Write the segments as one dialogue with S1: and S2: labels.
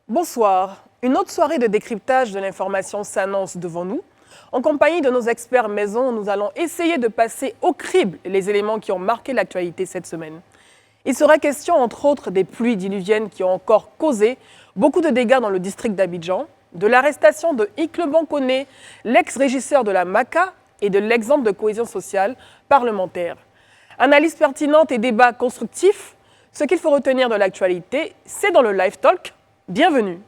S1: Bonsoir. Une autre soirée de décryptage de l'information s'annonce devant nous. En compagnie de nos experts maison, nous allons essayer de passer au crible les éléments qui ont marqué l'actualité cette semaine. Il sera question, entre autres, des pluies diluviennes qui ont encore causé beaucoup de dégâts dans le district d'Abidjan, de l'arrestation de Ikle Bankone, l'ex-régisseur de la MACA, et de l'exemple de cohésion sociale parlementaire. Analyse pertinente et débat constructif, ce qu'il faut retenir de l'actualité, c'est dans le Live Talk. Bienvenue.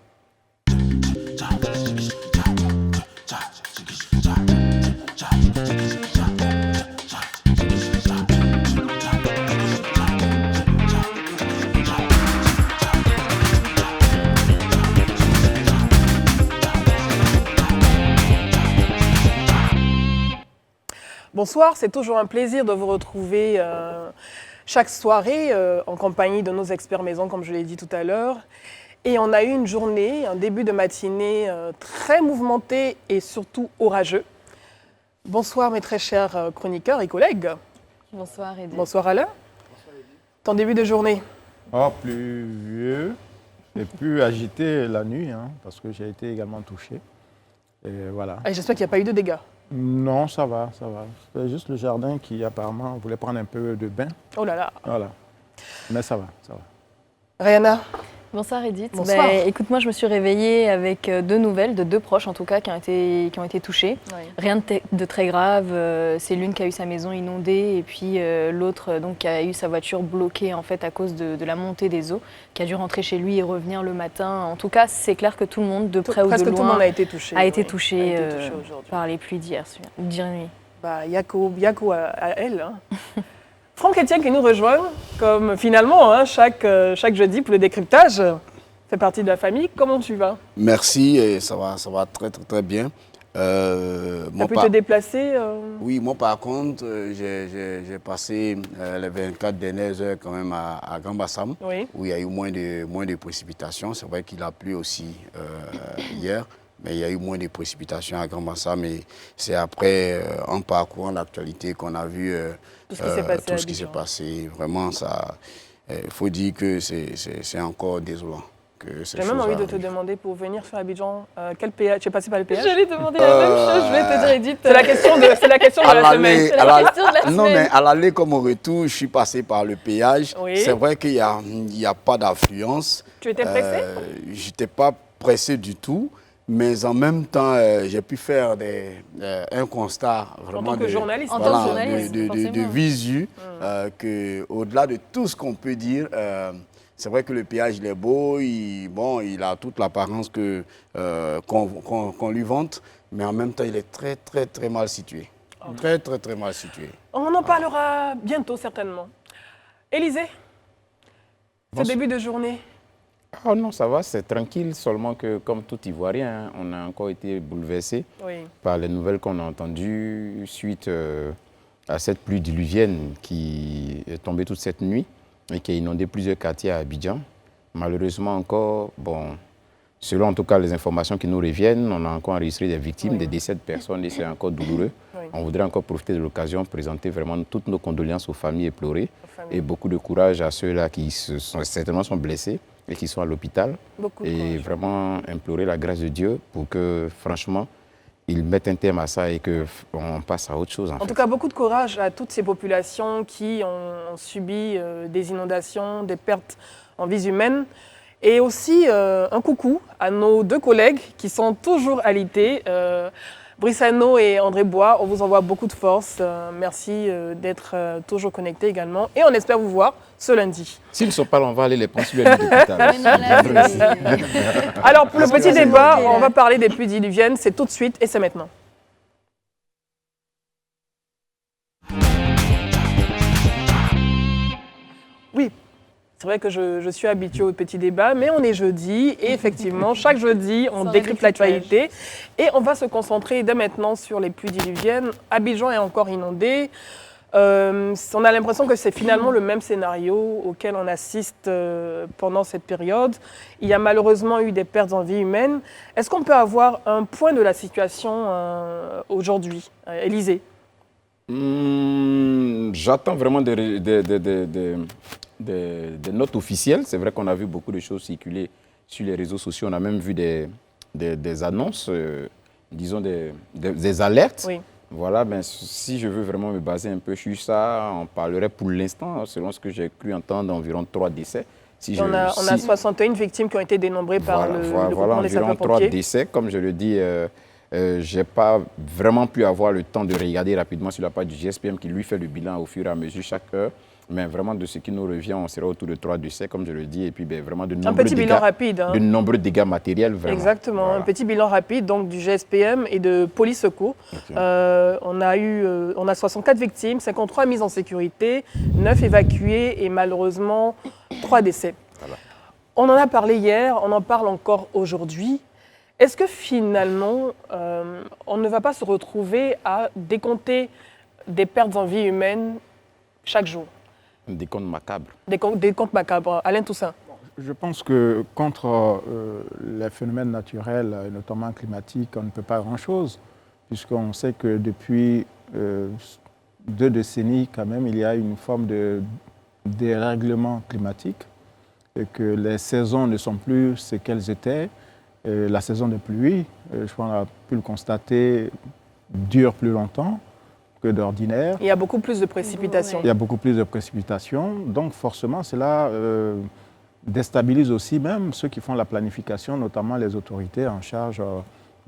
S1: Bonsoir, c'est toujours un plaisir de vous retrouver chaque soirée en compagnie de nos experts maison, comme je l'ai dit tout à l'heure. Et on a eu une journée, un début de matinée très mouvementé et surtout orageux. Bonsoir mes très chers chroniqueurs et collègues.
S2: Bonsoir Edith.
S1: Bonsoir Alain. Bonsoir Edith. Ton début de journée?
S3: Oh, pluvieux et plus agité la nuit, parce que j'ai été également touché. Et voilà.
S1: Et j'espère qu'il n'y a pas eu de dégâts.
S3: Non, ça va, ça va. C'est juste le jardin qui apparemment voulait prendre un peu de bain.
S1: Oh là là.
S3: Voilà. Mais ça va, ça va.
S1: Rihanna.
S2: Bonsoir Edith.
S1: Bonsoir.
S2: Écoute, moi je me suis réveillée avec deux nouvelles, de deux proches en tout cas, qui ont été touchés.
S1: Oui.
S2: Rien de très grave. C'est l'une qui a eu sa maison inondée et puis l'autre donc qui a eu sa voiture bloquée en fait à cause de la montée des eaux, qui a dû rentrer chez lui et revenir le matin. En tout cas, c'est clair que tout le monde, de près ou de loin,
S1: presque tout le monde a été touché.
S2: touché par les pluies d'hier nuit.
S1: Bah, Yako à elle. Franck Etienne qui nous rejoint, comme finalement chaque jeudi pour le décryptage, fait partie de la famille. Comment tu vas?
S4: Merci, et ça va très très très bien.
S1: Tu as pu te déplacer
S4: Oui, moi par contre, j'ai passé les 24 dernières heures quand même à Grand Bassam,
S1: Oui.
S4: où il y a eu moins de précipitations. C'est vrai qu'il a plu aussi hier, mais il y a eu moins de précipitations à Grand Bassam. Et c'est après, en parcourant l'actualité, qu'on a vu
S1: tout ce qui s'est passé.
S4: tout ce qui s'est passé. Vraiment, il faut dire que c'est encore désolant.
S1: J'ai même envie de te demander, pour venir sur Abidjan, quel péage? Tu es passé par le péage?
S2: J'allais demander la même chose, je vais te dire Edith.
S1: C'est la question de la semaine.
S4: Non, mais à l'aller comme au retour, je suis passé par le péage.
S1: Oui.
S4: C'est vrai qu'il n'y a pas d'affluence.
S1: Tu étais pressé?
S4: Je n'étais pas pressé du tout, mais en même temps, j'ai pu faire un constat vraiment
S1: en tant que journaliste.
S2: En tant que journaliste,
S4: de
S2: forcément.
S4: visu, qu'au-delà de tout ce qu'on peut dire, c'est vrai que le péage il est beau, il a toute l'apparence qu'on lui vante, mais en même temps, il est très, très, très mal situé. Très, très, très mal situé.
S1: On en parlera bientôt, certainement. Élisée, ce début de journée?
S3: Oh non, ça va, c'est tranquille, seulement que comme tout Ivoirien, on a encore été bouleversé par les nouvelles qu'on a entendues suite à cette pluie diluvienne qui est tombée toute cette nuit et qui a inondé plusieurs quartiers à Abidjan. Malheureusement encore, selon en tout cas les informations qui nous reviennent, on a encore enregistré des victimes, des décès de personnes et c'est encore douloureux. On voudrait encore profiter de l'occasion pour présenter vraiment toutes nos condoléances aux familles éplorées et beaucoup de courage à ceux-là qui certainement sont blessés et qui sont à l'hôpital. Et vraiment implorer la grâce de Dieu pour que, franchement, ils mettent un terme à ça et qu'on passe à autre chose. En
S1: tout cas, beaucoup de courage à toutes ces populations qui ont subi des inondations, des pertes en vies humaines. Et aussi un coucou à nos deux collègues qui sont toujours alités. Brissano et André Bois, on vous envoie beaucoup de force. Merci d'être toujours connectés également. Et on espère vous voir ce lundi.
S3: S'ils ne sont pas là, on va aller les prendre sur le l'hôpital.
S1: Alors, pour le petit débat, on va parler des pluies diluviennes. C'est tout de suite et c'est maintenant. Oui. C'est vrai que je suis habituée au petit débat, mais on est jeudi et effectivement, chaque jeudi, on décrypte l'actualité et on va se concentrer dès maintenant sur les pluies diluviennes. Abidjan est encore inondé. On a l'impression que c'est finalement le même scénario auquel on assiste pendant cette période. Il y a malheureusement eu des pertes en vie humaine. Est-ce qu'on peut avoir un point de la situation aujourd'hui, Élisée?
S3: J'attends vraiment des notes officielles. C'est vrai qu'on a vu beaucoup de choses circuler sur les réseaux sociaux. On a même vu des annonces, disons des alertes.
S1: Oui.
S3: Voilà, ben, si je veux vraiment me baser un peu sur ça, on parlerait pour l'instant, selon ce que j'ai cru entendre, d'environ 3 décès.
S1: On a 61 victimes qui ont été dénombrées par le groupement des sapeurs-pompiers.
S3: 3 décès, comme je le dis. Je n'ai pas vraiment pu avoir le temps de regarder rapidement sur la page du GSPM qui lui fait le bilan au fur et à mesure chaque heure. Mais vraiment, de ce qui nous revient, on sera autour de 3 décès, comme je le dis, et puis ben, vraiment de nombreux dégâts matériels. Vraiment.
S1: Exactement, voilà. Un petit bilan rapide donc, du GSPM et de police secours. Okay. On a 64 victimes, 53 mises en sécurité, 9 évacuées et malheureusement 3 décès. Voilà. On en a parlé hier, on en parle encore aujourd'hui. Est-ce que finalement, on ne va pas se retrouver à décompter des pertes en vie humaine chaque jour?
S3: Des comptes macabres.
S1: Des comptes macabres. Alain Toussaint.
S5: Je pense que contre les phénomènes naturels, notamment climatiques, on ne peut pas grand-chose, puisqu'on sait que depuis 2 décennies, quand même, il y a une forme de dérèglement climatique et que les saisons ne sont plus ce qu'elles étaient. La saison de pluie, je pense qu'on a pu le constater, dure plus longtemps que d'ordinaire.
S1: Il y a beaucoup plus de précipitations.
S5: Il y a beaucoup plus de précipitations. Donc forcément, cela déstabilise aussi même ceux qui font la planification, notamment les autorités en charge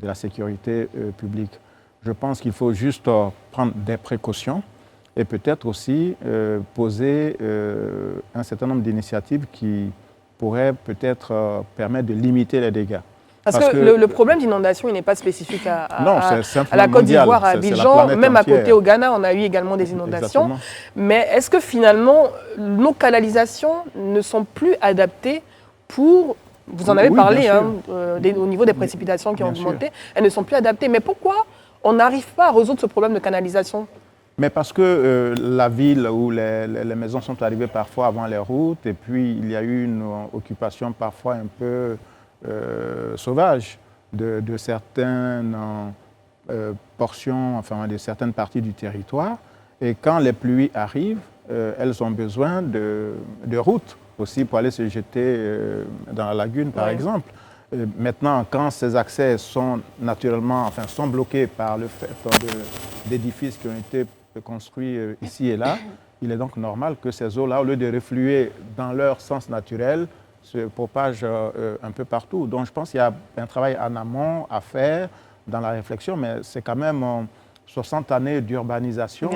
S5: de la sécurité publique. Je pense qu'il faut juste prendre des précautions et peut-être aussi poser un certain nombre d'initiatives qui pourraient peut-être permettre de limiter les dégâts.
S1: Parce que le problème d'inondation, il n'est pas spécifique à la Côte
S5: mondial,
S1: d'Ivoire, à Abidjan, même à côté au Ghana, on a eu également des inondations.
S5: Exactement.
S1: Mais est-ce que finalement, nos canalisations ne sont plus adaptées pour, vous en avez parlé, hein, au niveau des précipitations qui ont augmenté, elles ne sont plus adaptées. Mais pourquoi on n'arrive pas à résoudre ce problème de canalisation?
S5: Mais parce que la ville où les maisons sont arrivées parfois avant les routes, et puis il y a eu une occupation parfois un peu sauvage de certaines portions, enfin de certaines parties du territoire. Et quand les pluies arrivent, elles ont besoin de routes aussi pour aller se jeter dans la lagune, par exemple. Maintenant, quand ces accès sont naturellement, enfin, sont bloqués par le fait d'édifices qui ont été construits ici et là, il est donc normal que ces eaux-là, au lieu de refluer dans leur sens naturel, se propagent un peu partout. Donc je pense qu'il y a un travail en amont à faire dans la réflexion, mais c'est quand même 60 années d'urbanisation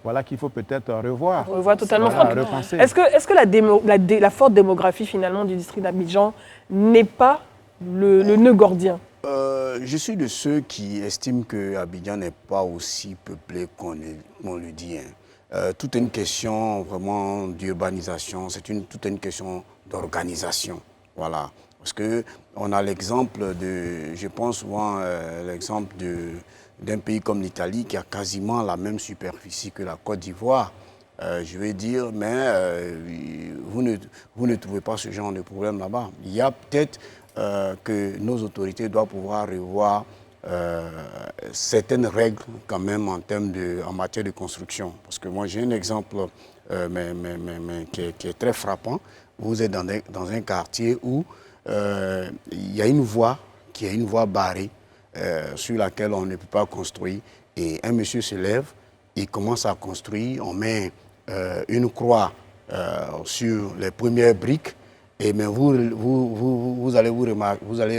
S5: voilà, qu'il faut peut-être revoir.
S1: Revoir totalement.
S5: Voilà, repenser.
S1: Est-ce que la forte démographie finalement du district d'Abidjan n'est pas le nœud gordien?
S4: Je suis de ceux qui estiment que Abidjan n'est pas aussi peuplé qu'on le dit. Toute une question vraiment d'urbanisation, c'est toute une question d'organisation. Voilà. Parce qu'on a l'exemple je pense souvent l'exemple d'un pays comme l'Italie qui a quasiment la même superficie que la Côte d'Ivoire. Je vais dire, mais vous ne trouvez pas ce genre de problème là-bas. Il y a peut-être que nos autorités doivent pouvoir revoir certaines règles quand même en matière de construction. Parce que moi j'ai un exemple qui est très frappant. Vous êtes dans un quartier où il y a une voie qui est une voie barrée sur laquelle on ne peut pas construire. Et un monsieur se lève, il commence à construire, on met une croix sur les premières briques. Et mais vous allez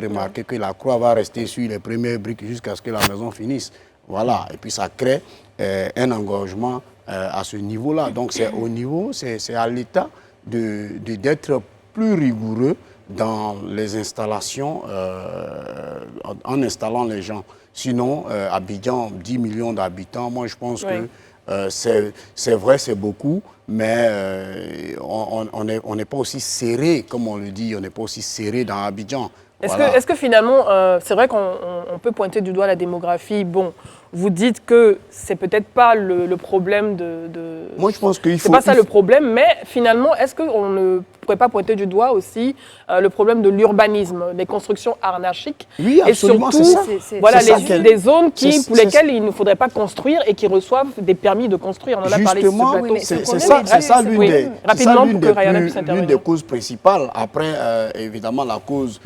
S4: remarquer que la croix va rester sur les premières briques jusqu'à ce que la maison finisse. Voilà. Et puis ça crée un engorgement à ce niveau-là. Donc c'est à l'État d'être plus rigoureux dans les installations, en installant les gens. Sinon, Abidjan, 10 millions d'habitants, moi je pense que c'est vrai, c'est beaucoup, mais on n'est pas aussi serré, comme on le dit, on n'est pas aussi serré dans Abidjan.
S1: Est-ce que finalement, c'est vrai qu'on peut pointer du doigt la démographie, bon, vous dites que c'est peut-être pas le problème
S4: Moi, je pense qu'il faut...
S1: C'est pas ça le problème, mais finalement, est-ce qu'on ne pourrait pas pointer du doigt aussi le problème de l'urbanisme, des constructions anarchiques?
S4: Oui, absolument,
S1: et surtout,
S4: voilà,
S1: des zones pour lesquelles il ne faudrait pas construire et qui reçoivent des permis de construire. On en a parlé sur ce plateau.
S4: C'est ça
S1: l'une
S4: des causes principales. Après, évidemment, la cause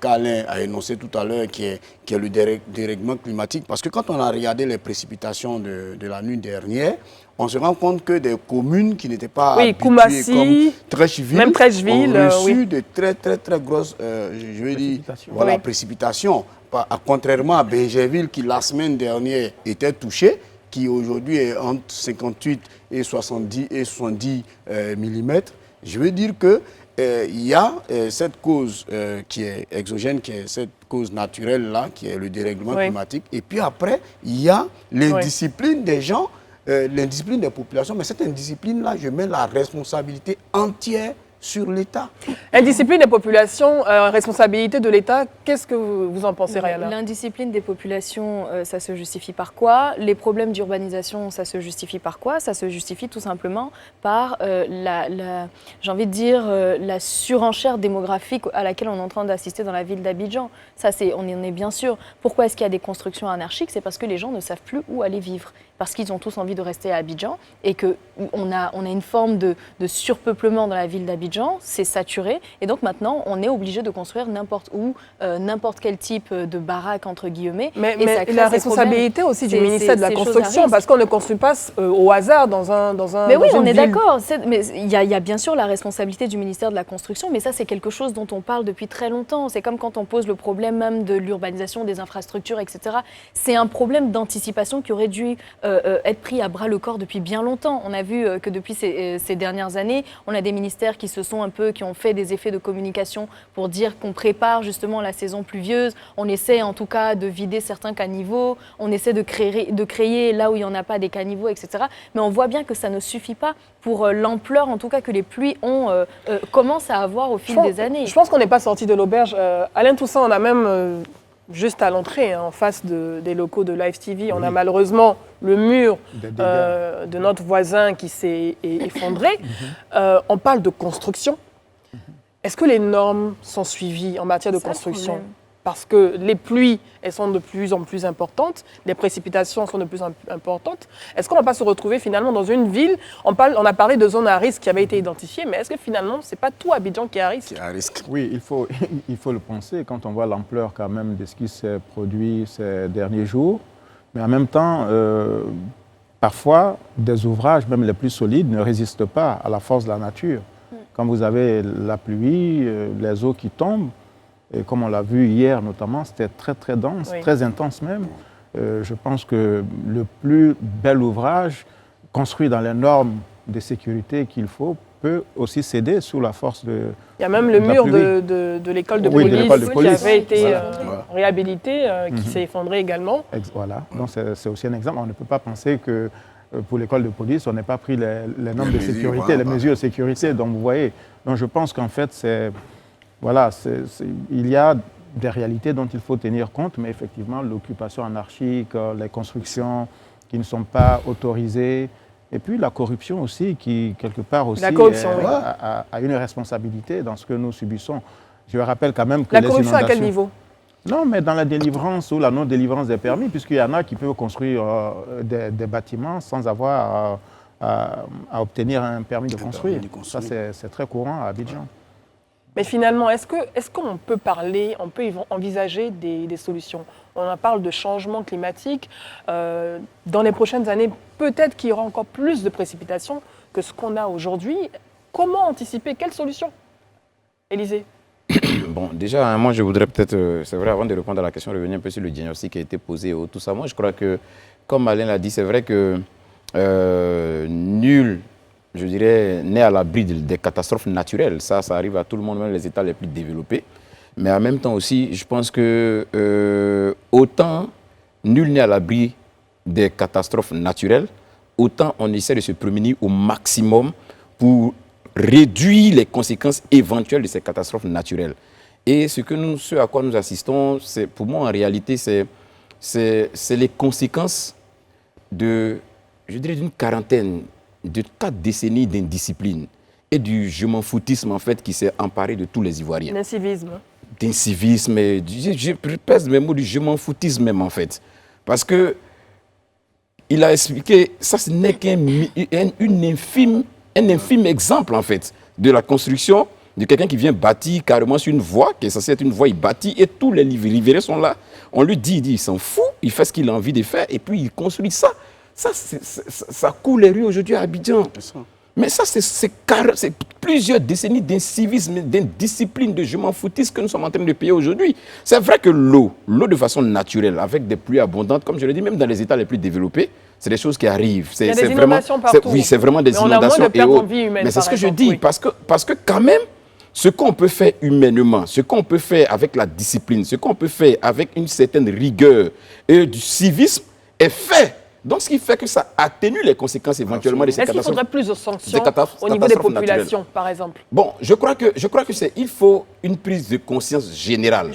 S4: qu'Alain a énoncée tout à l'heure, qui est le dérèglement climatique. Parce que quand on a regardé les précipitations de la nuit dernière, on se rend compte que des communes qui n'étaient pas habituées
S1: Koumassi,
S4: comme Trècheville ont reçu de très grosses précipitations. Contrairement à Bingerville qui la semaine dernière était touchée, qui aujourd'hui est entre 58 et 70 mm. Je veux dire que il y a cette cause qui est exogène, qui est cette cause naturelle-là, qui est le dérèglement climatique. Et puis après, il y a l'indiscipline des gens, l'indiscipline des populations. Mais cette indiscipline-là, je mets la responsabilité entière sur l'État.
S1: Indiscipline des populations, responsabilité de l'État, qu'est-ce que vous en pensez, Rayana?
S2: L'indiscipline des populations, ça se justifie par quoi? Les problèmes d'urbanisation, ça se justifie par quoi? Ça se justifie tout simplement par j'ai envie de dire, la surenchère démographique à laquelle on est en train d'assister dans la ville d'Abidjan. Ça, on en est bien sûr. Pourquoi est-ce qu'il y a des constructions anarchiques? C'est parce que les gens ne savent plus où aller vivre. Parce qu'ils ont tous envie de rester à Abidjan et qu'on a une forme de surpeuplement dans la ville d'Abidjan, c'est saturé. Et donc maintenant, on est obligé de construire n'importe où, n'importe quel type de baraque, entre guillemets.
S1: Mais la responsabilité aussi du ministère de la Construction, parce qu'on ne construit pas au hasard dans un
S2: Mais oui, on est d'accord. Mais il y a bien sûr la responsabilité du ministère de la Construction, mais ça, c'est quelque chose dont on parle depuis très longtemps. C'est comme quand on pose le problème même de l'urbanisation, des infrastructures, etc. C'est un problème d'anticipation qui aurait dû être pris à bras le corps depuis bien longtemps. On a vu que depuis ces dernières années, on a des ministères qui ont fait des effets de communication pour dire qu'on prépare justement la saison pluvieuse. On essaie en tout cas de vider certains caniveaux, on essaie de créer là où il n'y en a pas des caniveaux, etc. Mais on voit bien que ça ne suffit pas pour l'ampleur en tout cas que les pluies commencent à avoir au fil des années.
S1: Je pense qu'on n'est pas sorti de l'auberge. Alain Toussaint, on a même... juste à l'entrée, en face des locaux de Live TV, on a malheureusement le mur de notre voisin qui s'est effondré. On parle de construction. Est-ce que les normes sont suivies en matière de construction? Parce que les pluies, elles sont de plus en plus importantes, les précipitations sont de plus en plus importantes. Est-ce qu'on ne va pas se retrouver finalement dans une ville, on a parlé de zones à risque qui avaient été identifiées, mais est-ce que finalement, ce n'est pas tout Abidjan qui est à risque?
S5: Oui, il faut le penser quand on voit l'ampleur quand même de ce qui s'est produit ces derniers jours. Mais en même temps, parfois, des ouvrages, même les plus solides, ne résistent pas à la force de la nature. Quand vous avez la pluie, les eaux qui tombent, et comme on l'a vu hier notamment, c'était très dense, très intense même. Je pense que le plus bel ouvrage, construit dans les normes de sécurité qu'il faut, peut aussi céder sous la force de...
S1: Il y a même le mur de l'école de police qui avait été réhabilité, qui s'est effondré également.
S5: Voilà, donc c'est aussi un exemple. On ne peut pas penser que pour l'école de police, on n'ait pas pris les normes de sécurité, les mesures de sécurité. Donc vous voyez, donc je pense qu'en fait, il y a des réalités dont il faut tenir compte, mais effectivement, l'occupation anarchique, les constructions qui ne sont pas autorisées, et puis la corruption aussi, qui quelque part aussi a une responsabilité dans ce que nous subissons. Je rappelle quand même que
S1: la corruption à quel niveau?
S5: Non, mais dans la délivrance ou la non-délivrance des permis, puisqu'il y en a qui peuvent construire des bâtiments sans avoir à obtenir un permis de construire. Ça, c'est très courant à Abidjan.
S1: Mais finalement, est-ce qu'on peut parler, on peut envisager des solutions? On parle de changement climatique. Dans les prochaines années, peut-être qu'il y aura encore plus de précipitations que ce qu'on a aujourd'hui. Comment anticiper? Quelles solutions? Élisée?
S3: Bon, déjà, moi, je voudrais peut-être, c'est vrai, avant de répondre à la question, revenir un peu sur le diagnostic qui a été posé, tout ça. Moi, je crois que, comme Alain l'a dit, c'est vrai que nul, je dirais, n'est à l'abri des catastrophes naturelles. Ça arrive à tout le monde, même les États les plus développés. Mais en même temps aussi, je pense que autant nul n'est à l'abri des catastrophes naturelles, autant on essaie de se prémunir au maximum pour réduire les conséquences éventuelles de ces catastrophes naturelles. Et ce à quoi nous assistons, pour moi, en réalité, c'est c'est les conséquences de, je dirais, d'une quarantaine, de 4 décennies d'indiscipline et du je m'en foutisme en fait qui s'est emparé de tous les Ivoiriens. D'incivisme, je pèse mes mots du je m'en foutisme même en fait. Parce que il a expliqué, ça ce n'est un infime exemple en fait de la construction de quelqu'un qui vient bâtir carrément sur une voie, qui est censée être une voie, il bâtit et tous les riverains sont là. On lui dit, il s'en fout, il fait ce qu'il a envie de faire et puis il construit ça. Ça coule les rues aujourd'hui à Abidjan. Mais ça, c'est plusieurs décennies d'incivisme, d'indiscipline, de je m'en foutisme que nous sommes en train de payer aujourd'hui. C'est vrai que l'eau de façon naturelle, avec des pluies abondantes, comme je l'ai dit, même dans les États les plus développés, c'est des choses qui arrivent.
S1: Il y a des inondations partout.
S3: Oui, c'est vraiment des inondations et autres. Mais c'est ce que je dis, parce que quand même, ce qu'on peut faire humainement, ce qu'on peut faire avec la discipline, ce qu'on peut faire avec une certaine rigueur et du civisme est fait. Donc, ce qui fait que ça atténue les conséquences éventuellement de ces catastrophes.
S1: Est-ce qu'il faudrait plus de sanctions au niveau des populations, par exemple?
S3: Bon, je crois que il faut une prise de conscience générale.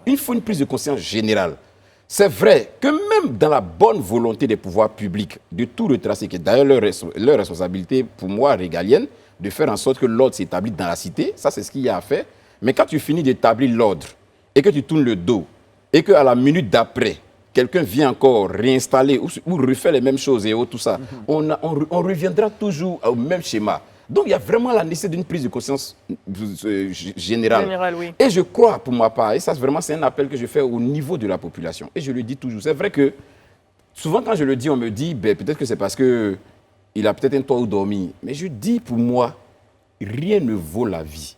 S3: Il faut une prise de conscience générale. C'est vrai que même dans la bonne volonté des pouvoirs publics de tout retracer, qui est d'ailleurs leur responsabilité, pour moi, régalienne, de faire en sorte que l'ordre s'établisse dans la cité, ça c'est ce qu'il y a à faire. Mais quand tu finis d'établir l'ordre et que tu tournes le dos et qu'à la minute d'après, quelqu'un vient encore réinstaller ou refaire les mêmes choses et tout ça, on reviendra toujours au même schéma. Donc il y a vraiment la nécessité d'une prise de conscience générale.
S1: Oui.
S3: Et je crois pour ma part, et ça vraiment c'est un appel que je fais au niveau de la population, et je le dis toujours, c'est vrai que souvent quand je le dis, on me dit, peut-être que c'est parce qu'il a peut-être un toit où dormir, mais je dis pour moi, rien ne vaut la vie.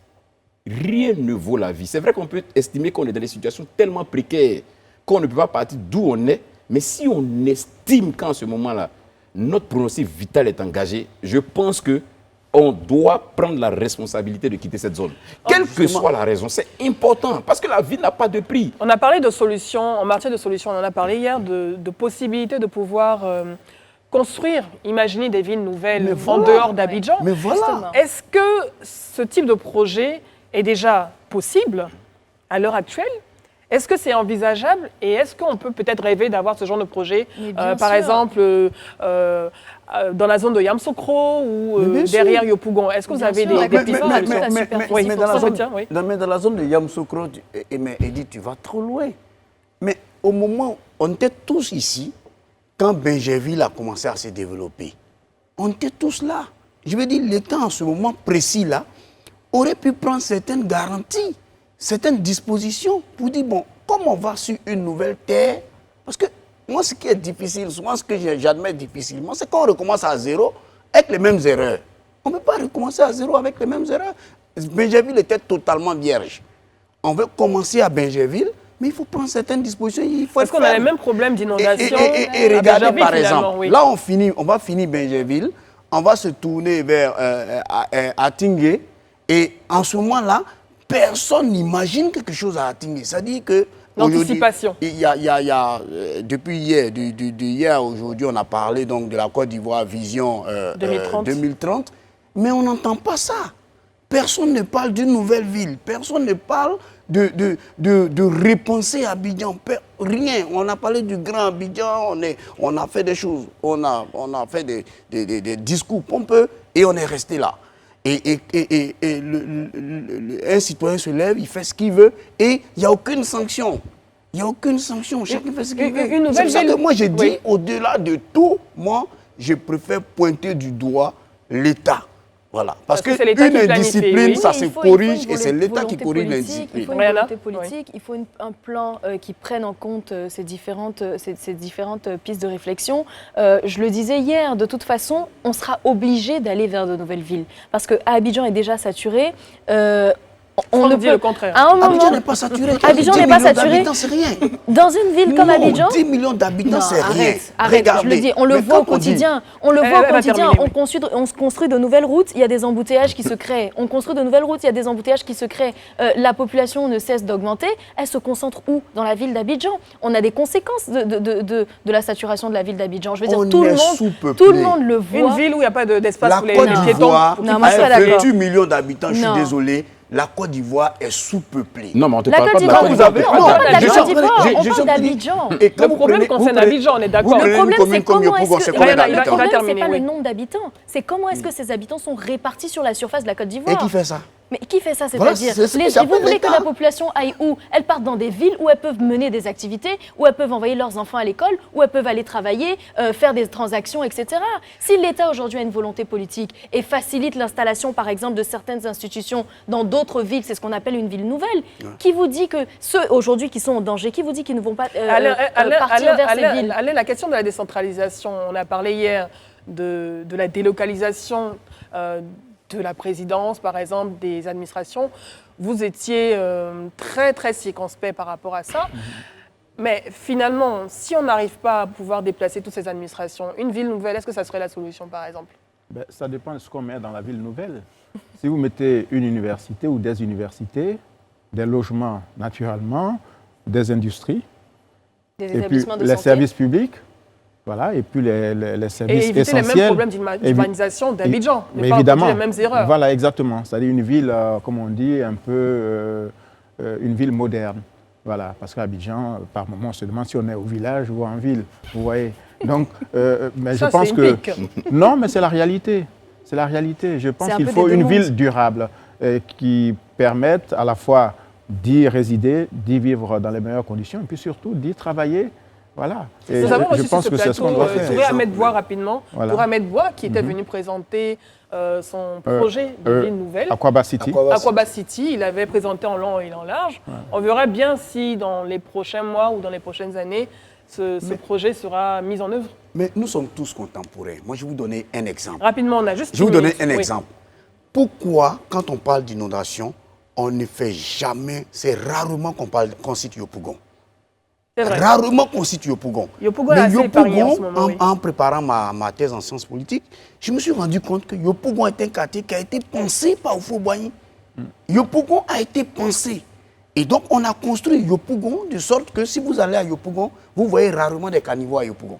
S3: Rien ne vaut la vie. C'est vrai qu'on peut estimer qu'on est dans des situations tellement précaires qu'on ne peut pas partir d'où on est, mais si on estime qu'en ce moment-là, notre pronostic vital est engagé, je pense qu'on doit prendre la responsabilité de quitter cette zone. Quelle que soit la raison, c'est important, parce que la vie n'a pas de prix.
S1: On a parlé de solutions, en matière de solutions, on en a parlé hier, de possibilités de pouvoir construire, imaginer des villes nouvelles en dehors d'Abidjan.
S4: Mais voilà.
S1: Est-ce que ce type de projet est déjà possible à l'heure actuelle ? Est-ce que c'est envisageable et est-ce qu'on peut peut-être rêver d'avoir ce genre de projet, par exemple, dans la zone de Yamsokro ou derrière Yopougon? Est-ce que vous avez des pistes?
S4: Mais dans la zone de Yamsokro, Edith, tu vas trop loin. Mais au moment où on était tous ici, quand Benjerville a commencé à se développer, on était tous là. Je veux dire, l'État en ce moment précis-là aurait pu prendre certaines garanties, certaines dispositions pour dire, bon, comme on va sur une nouvelle terre, parce que moi, ce qui est difficile, souvent ce que j'admets difficilement, c'est qu'on recommence à zéro avec les mêmes erreurs. On ne peut pas recommencer à zéro avec les mêmes erreurs. Benjerville était totalement vierge. On veut commencer à Benjerville, mais il faut prendre certaines dispositions.
S1: Parce qu'on a les mêmes problèmes d'inondation.
S4: Et regardez, par exemple, là, on va finir Benjerville, on va se tourner vers Atingé, et en ce moment-là, personne n'imagine quelque chose à Atingé. C'est-à-dire que
S1: l'anticipation.
S4: Depuis hier, hier aujourd'hui, on a parlé donc de la Côte d'Ivoire Vision 2030, mais on n'entend pas ça. Personne ne parle d'une nouvelle ville, personne ne parle de repenser Abidjan, rien. On a parlé du grand Abidjan, on a fait des choses, on a fait des discours pompeux et on est resté là. Et un citoyen se lève, il fait ce qu'il veut et il n'y a aucune sanction. Il n'y a aucune sanction, chacun fait ce qu'il veut. C'est pour ça que moi j'ai dit, au-delà de tout, moi je préfère pointer du doigt l'État. Voilà. Parce que une indiscipline, ça se corrige et c'est l'État qui corrige l'indiscipline.
S2: Il faut une volonté politique, il faut un plan qui prenne en compte ces différentes pistes de réflexion. Je le disais hier, de toute façon, on sera obligé d'aller vers de nouvelles villes. Parce qu'à Abidjan est déjà saturé.
S1: On ne dit le contraire.
S4: Abidjan n'est pas saturé.
S2: Abidjan n'est pas saturé.
S4: C'est rien.
S2: Dans une ville comme Abidjan,
S4: 10 millions d'habitants, c'est rien.
S2: Arrête, je le dis, on le voit au quotidien. On le voit au quotidien. On construit de nouvelles routes, il y a des embouteillages qui se créent. On construit de nouvelles routes, il y a des embouteillages qui se créent. La population ne cesse d'augmenter. Elle se concentre où? Dans la ville d'Abidjan. On a des conséquences de la saturation de la ville d'Abidjan. Je veux dire, tout le monde le voit.
S1: Une ville où il n'y a pas d'espace pour les
S4: piétons. La Côte d'Ivoire a 28 millions d'habitants, je suis désolé. la Côte d'Ivoire est sous-peuplée.
S3: Non, mais on te
S2: La
S3: parle pas
S2: Côte
S3: de la
S2: d'Ivoire,
S3: Côte
S2: on
S3: d'Ivoire.
S2: parle pas de la Côte d'Ivoire, on parle d'Abidjan.
S1: Le problème concerne Abidjan, on est d'accord.
S2: Le problème, c'est comment est-ce que...
S1: Il va
S2: Le problème, c'est
S1: terminer,
S2: pas
S1: oui.
S2: le nombre d'habitants, c'est comment est-ce que ces habitants sont répartis sur la surface de la Côte
S4: Et
S2: d'Ivoire.
S4: qui fait ça?
S2: Mais qui fait ça,
S4: Voilà,
S2: c'est-à-dire
S4: c'est ce que j'appelle
S2: vous voulez que
S4: l'État.
S2: la population aille où? Elles partent dans des villes où elles peuvent mener des activités, où elles peuvent envoyer leurs enfants à l'école, où elles peuvent aller travailler, faire des transactions, etc. Si l'État aujourd'hui a une volonté politique et facilite l'installation, par exemple, de certaines institutions dans d'autres villes, c'est ce qu'on appelle une ville nouvelle, qui vous dit que ceux aujourd'hui qui sont en danger, qui vous dit qu'ils ne vont pas partir vers ces villes?
S1: Alain, la question de la décentralisation, on a parlé hier de la délocalisation de la présidence, par exemple, des administrations. Vous étiez très, très circonspect par rapport à ça. Mais finalement, si on n'arrive pas à pouvoir déplacer toutes ces administrations, une ville nouvelle, est-ce que ça serait la solution, par exemple?
S5: Ça dépend de ce qu'on met dans la ville nouvelle. Si vous mettez une université ou des universités, des logements naturellement, des industries,
S2: Des
S5: et puis
S2: établissements de
S5: les
S2: santé.
S5: services publics, voilà, et puis les services
S1: Et éviter
S5: essentiels.
S1: les mêmes problèmes d'urbanisation d'Abidjan, ne pas
S5: évidemment,
S1: reproduire les mêmes erreurs.
S5: Voilà, exactement. C'est-à-dire une ville, comme on dit, un peu une ville moderne. Voilà, parce qu'à Abidjan, par moment, on se demande si on est au village ou en ville. Vous voyez. Donc, mais
S1: Ça,
S5: je pense
S1: c'est
S5: que
S1: une pique.
S5: non, mais c'est la réalité. C'est la réalité. Je pense
S2: C'est un
S5: qu'il
S2: peu
S5: faut
S2: des deux
S5: une
S2: mondes.
S5: ville durable qui permette à la fois d'y résider, d'y vivre dans les meilleures conditions, et puis surtout d'y travailler. Voilà. Et
S1: Nous avons
S5: je
S1: reçu
S5: pense
S1: sur
S5: que
S1: ce
S5: c'est ce qu'on
S1: plateau
S5: doit faire.
S1: Touré Ahmed Bois rapidement.
S5: Voilà.
S1: Touré Ahmed Bois qui était venu présenter son projet de ville nouvelle.
S5: Aquaba City.
S1: Aquaba City, il avait présenté en long et en large. On verra bien si dans les prochains mois ou dans les prochaines années, ce projet sera mis en œuvre.
S4: Mais nous sommes tous contemporains. Moi, je vais vous donner un exemple.
S1: Rapidement, on a juste
S4: Je vais vous
S1: 10
S4: donner
S1: minutes.
S4: un
S1: Oui.
S4: exemple. Pourquoi, quand on parle d'inondation, on ne fait jamais, c'est rarement qu'on cite Yopougon.
S1: C'est vrai.
S4: Rarement qu'on cite Yopougon.
S1: Yopougon est
S4: Mais
S1: assez épargné en ce
S4: Yopougon,
S1: moment, oui.
S4: en préparant ma thèse en sciences politiques, je me suis rendu compte que Yopougon est un quartier qui a été pensé par Oufo-Boigny. Yopougon a été pensé. Et donc, on a construit Yopougon de sorte que si vous allez à Yopougon, vous voyez rarement des caniveaux à Yopougon.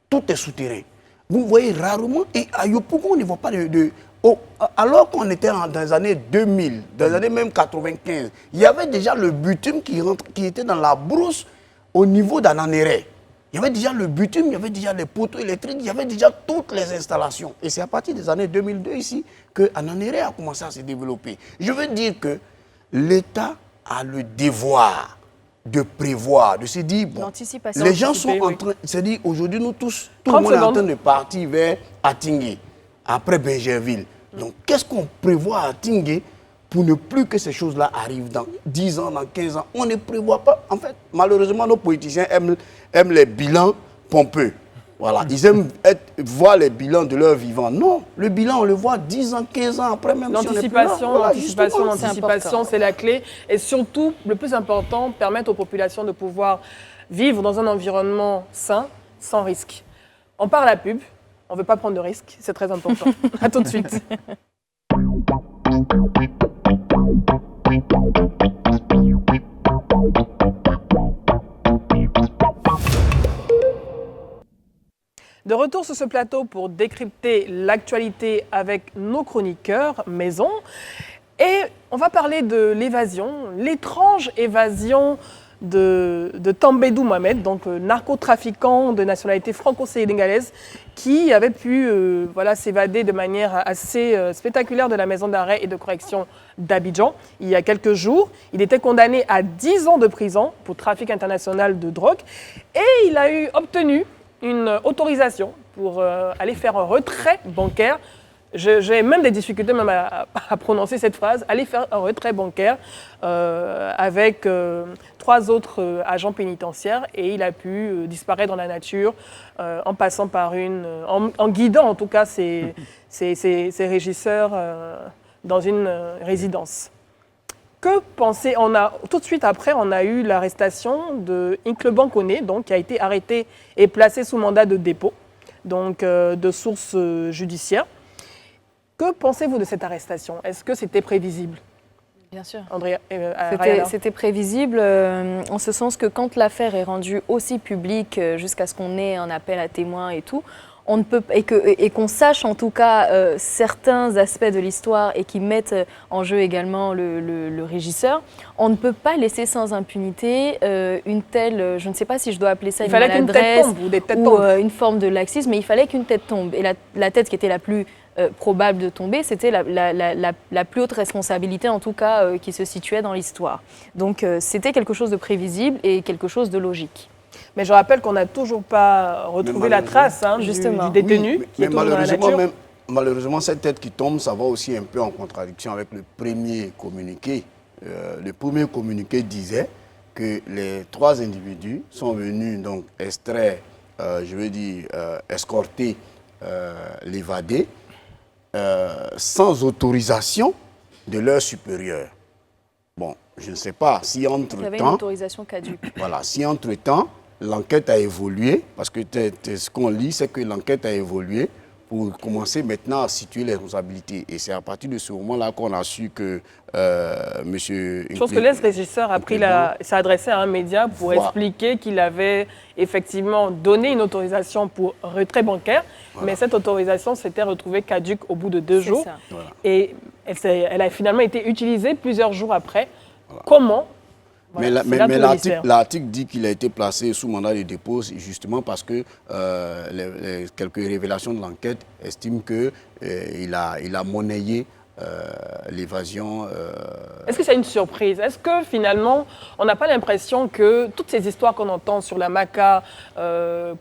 S4: Tout est souterrain. Vous voyez rarement, et à Yopougon, on ne voit pas alors qu'on était dans les années 2000, dans les années même 95, il y avait déjà le bitume qui était dans la brousse au niveau d'Ananéré. Il y avait déjà le bitume, il y avait déjà les poteaux électriques, il y avait déjà toutes les installations. Et c'est à partir des années 2002 ici que Ananéré a commencé à se développer. Je veux dire que l'État a le devoir de prévoir, de se dire, bon,
S2: L'anticipation.
S4: les gens sont
S1: Anticiper,
S4: en
S1: oui.
S4: train, c'est-à-dire aujourd'hui nous tous, tout
S1: 30
S4: le monde est en
S1: secondes.
S4: train de partir vers Atingué, après Benjerville. Donc qu'est-ce qu'on prévoit à Atingué pour ne plus que ces choses-là arrivent dans 10 ans, dans 15 ans? On ne prévoit pas. En fait, malheureusement, nos politiciens aiment les bilans pompeux. Voilà, ils aiment voir les bilans de leur vivant. Non, le bilan, on le voit 10 ans, 15 ans après, même si on n'est plus là.
S1: L'anticipation,
S4: Voilà,
S1: l'anticipation,
S4: justement.
S1: l'anticipation, c'est la clé. Et surtout, le plus important, permettre aux populations de pouvoir vivre dans un environnement sain, sans risque. On part à la pub, on ne veut pas prendre de risques, c'est très important. À tout de suite. De retour sur ce plateau pour décrypter l'actualité avec nos chroniqueurs maison. Et on va parler de l'évasion, l'étrange évasion de Tambédou Mohamed, donc narcotrafiquant de nationalité franco-sénégalaise, qui avait pu s'évader de manière assez spectaculaire de la maison d'arrêt et de correction d'Abidjan il y a quelques jours. Il était condamné à 10 ans de prison pour trafic international de drogue et il a obtenu une autorisation pour aller faire un retrait bancaire. J'ai même des difficultés même à prononcer cette phrase, aller faire un retrait bancaire avec 3 autres agents pénitentiaires et il a pu disparaître dans la nature en passant par en guidant en tout cas ses régisseurs dans une résidence. Que penser? Tout de suite après, on a eu l'arrestation de Inkle Bankone, donc qui a été arrêté et placé sous mandat de dépôt, donc de sources judiciaires. Que pensez-vous de cette arrestation? Est-ce que c'était prévisible?
S2: Bien sûr.
S1: Andrea,
S2: C'était prévisible, en ce sens que quand l'affaire est rendue aussi publique, jusqu'à ce qu'on ait un appel à témoins et tout, on ne peut et qu'on sache en tout cas certains aspects de l'histoire et qui mettent en jeu également le régisseur, on ne peut pas laisser sans impunité une telle, je ne sais pas si je dois appeler ça une maladresse,
S1: qu'une tête tombe ou des têtes
S2: ou
S1: tombent.
S2: une forme de laxisme, mais il fallait qu'une tête tombe. Et la tête qui était la plus probable de tomber, c'était la plus haute responsabilité, en tout cas, qui se situait dans l'histoire. Donc c'était quelque chose de prévisible et quelque chose de logique.
S1: Mais je rappelle qu'on n'a toujours pas retrouvé la trace du détenu qui est toujours dans la nature.
S4: Malheureusement, cette tête qui tombe, ça va aussi un peu en contradiction avec le premier communiqué. Le premier communiqué disait que les 3 individus sont venus donc extraire, escorter l'évadé sans autorisation de leur supérieur. Bon, je ne sais pas si entre-temps...
S2: Il y avait une autorisation caduque.
S4: Voilà, si entre-temps, l'enquête a évolué, parce que ce qu'on lit, c'est que l'enquête a évolué pour commencer maintenant à situer les responsabilités. Et c'est à partir de ce moment-là qu'on a su que monsieur...
S1: Je pense que l'ex-régisseur s'est adressé à un média pour expliquer qu'il avait effectivement donné une autorisation pour retrait bancaire, mais cette autorisation s'était retrouvée caduque au bout de 2 jours.
S4: Voilà.
S1: Et elle a finalement été utilisée plusieurs jours après. Voilà. Comment ? Voilà,
S4: mais l'article dit qu'il a été placé sous mandat de dépôt justement parce que quelques révélations de l'enquête estiment qu'il a monnayé l'évasion.
S1: Est-ce que c'est une surprise? Est-ce que finalement, on n'a pas l'impression que toutes ces histoires qu'on entend sur la MACA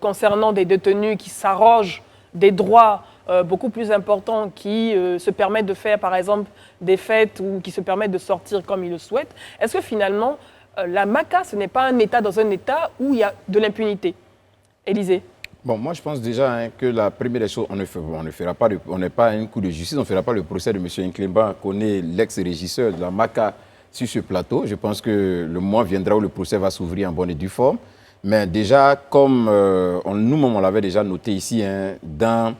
S1: concernant des détenus qui s'arrogent des droits beaucoup plus importants, qui se permettent de faire par exemple des fêtes ou qui se permettent de sortir comme ils le souhaitent, est-ce que finalement, la MACA, ce n'est pas un État dans un État où il y a de l'impunité? Élisée?
S3: Bon, moi, je pense déjà que la première des choses, on n'est pas un coup de justice, on ne fera pas le procès de M. Nklemba, qu'on est l'ex-régisseur de la MACA sur ce plateau. Je pense que le mois viendra où le procès va s'ouvrir en bonne et due forme. Mais déjà, comme nous-mêmes, on l'avait déjà noté ici, dans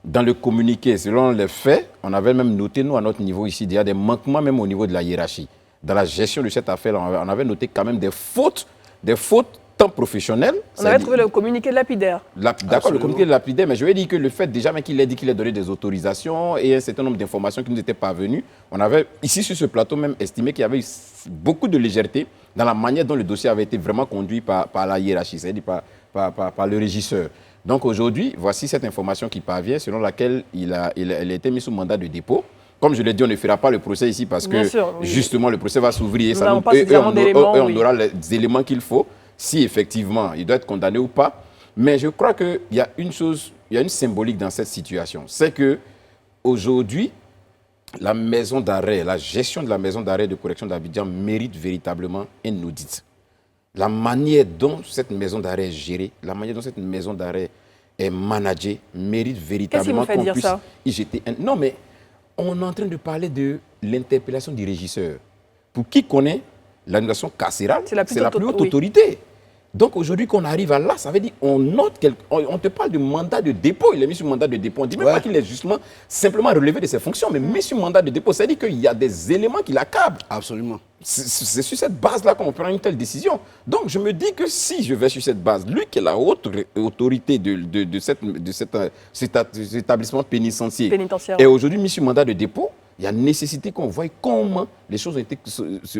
S3: le communiqué, selon les faits, on avait même noté, nous, à notre niveau ici, il y a des manquements même au niveau de la hiérarchie. Dans la gestion de cette affaire, on avait noté quand même des fautes tant professionnelles.
S1: On avait trouvé le communiqué lapidaire.
S3: D'accord, le communiqué lapidaire, mais je vais dire que le fait déjà qu'il ait dit qu'il a donné des autorisations et un certain nombre d'informations qui nous étaient parvenues, on avait ici sur ce plateau même estimé qu'il y avait beaucoup de légèreté dans la manière dont le dossier avait été vraiment conduit par la hiérarchie, c'est-à-dire par le régisseur. Donc aujourd'hui, voici cette information qui parvient selon laquelle il a été mis sous mandat de dépôt. Comme je l'ai dit, on ne fera pas le procès ici parce que justement le procès va s'ouvrir et on aura les éléments qu'il faut, si effectivement il doit être condamné ou pas. Mais je crois qu'il y a une chose, il y a une symbolique dans cette situation. C'est qu'aujourd'hui, la maison d'arrêt, la gestion de la maison d'arrêt de correction d'Abidjan mérite véritablement un audit. La manière dont cette maison d'arrêt est gérée, la manière dont cette maison d'arrêt est managée mérite véritablement qu'on puisse y jeter un... Non, mais on est en train de parler de l'interpellation du régisseur. Pour qui connaît l'annulation carcérale, c'est la plus haute autorité. Donc aujourd'hui qu'on arrive à là, ça veut dire on te parle de mandat de dépôt, il est mis sur mandat de dépôt. On ne dit même pas qu'il est justement simplement relevé de ses fonctions, mais mis sur mandat de dépôt. C'est-à-dire qu'il y a des éléments qui l'accablent.
S4: Absolument.
S3: C'est sur cette base-là qu'on prend une telle décision. Donc je me dis que si je vais sur cette base, lui qui est la haute autorité de cet établissement pénitentiaire est aujourd'hui mis sur mandat de dépôt, il y a nécessité qu'on voie comment les choses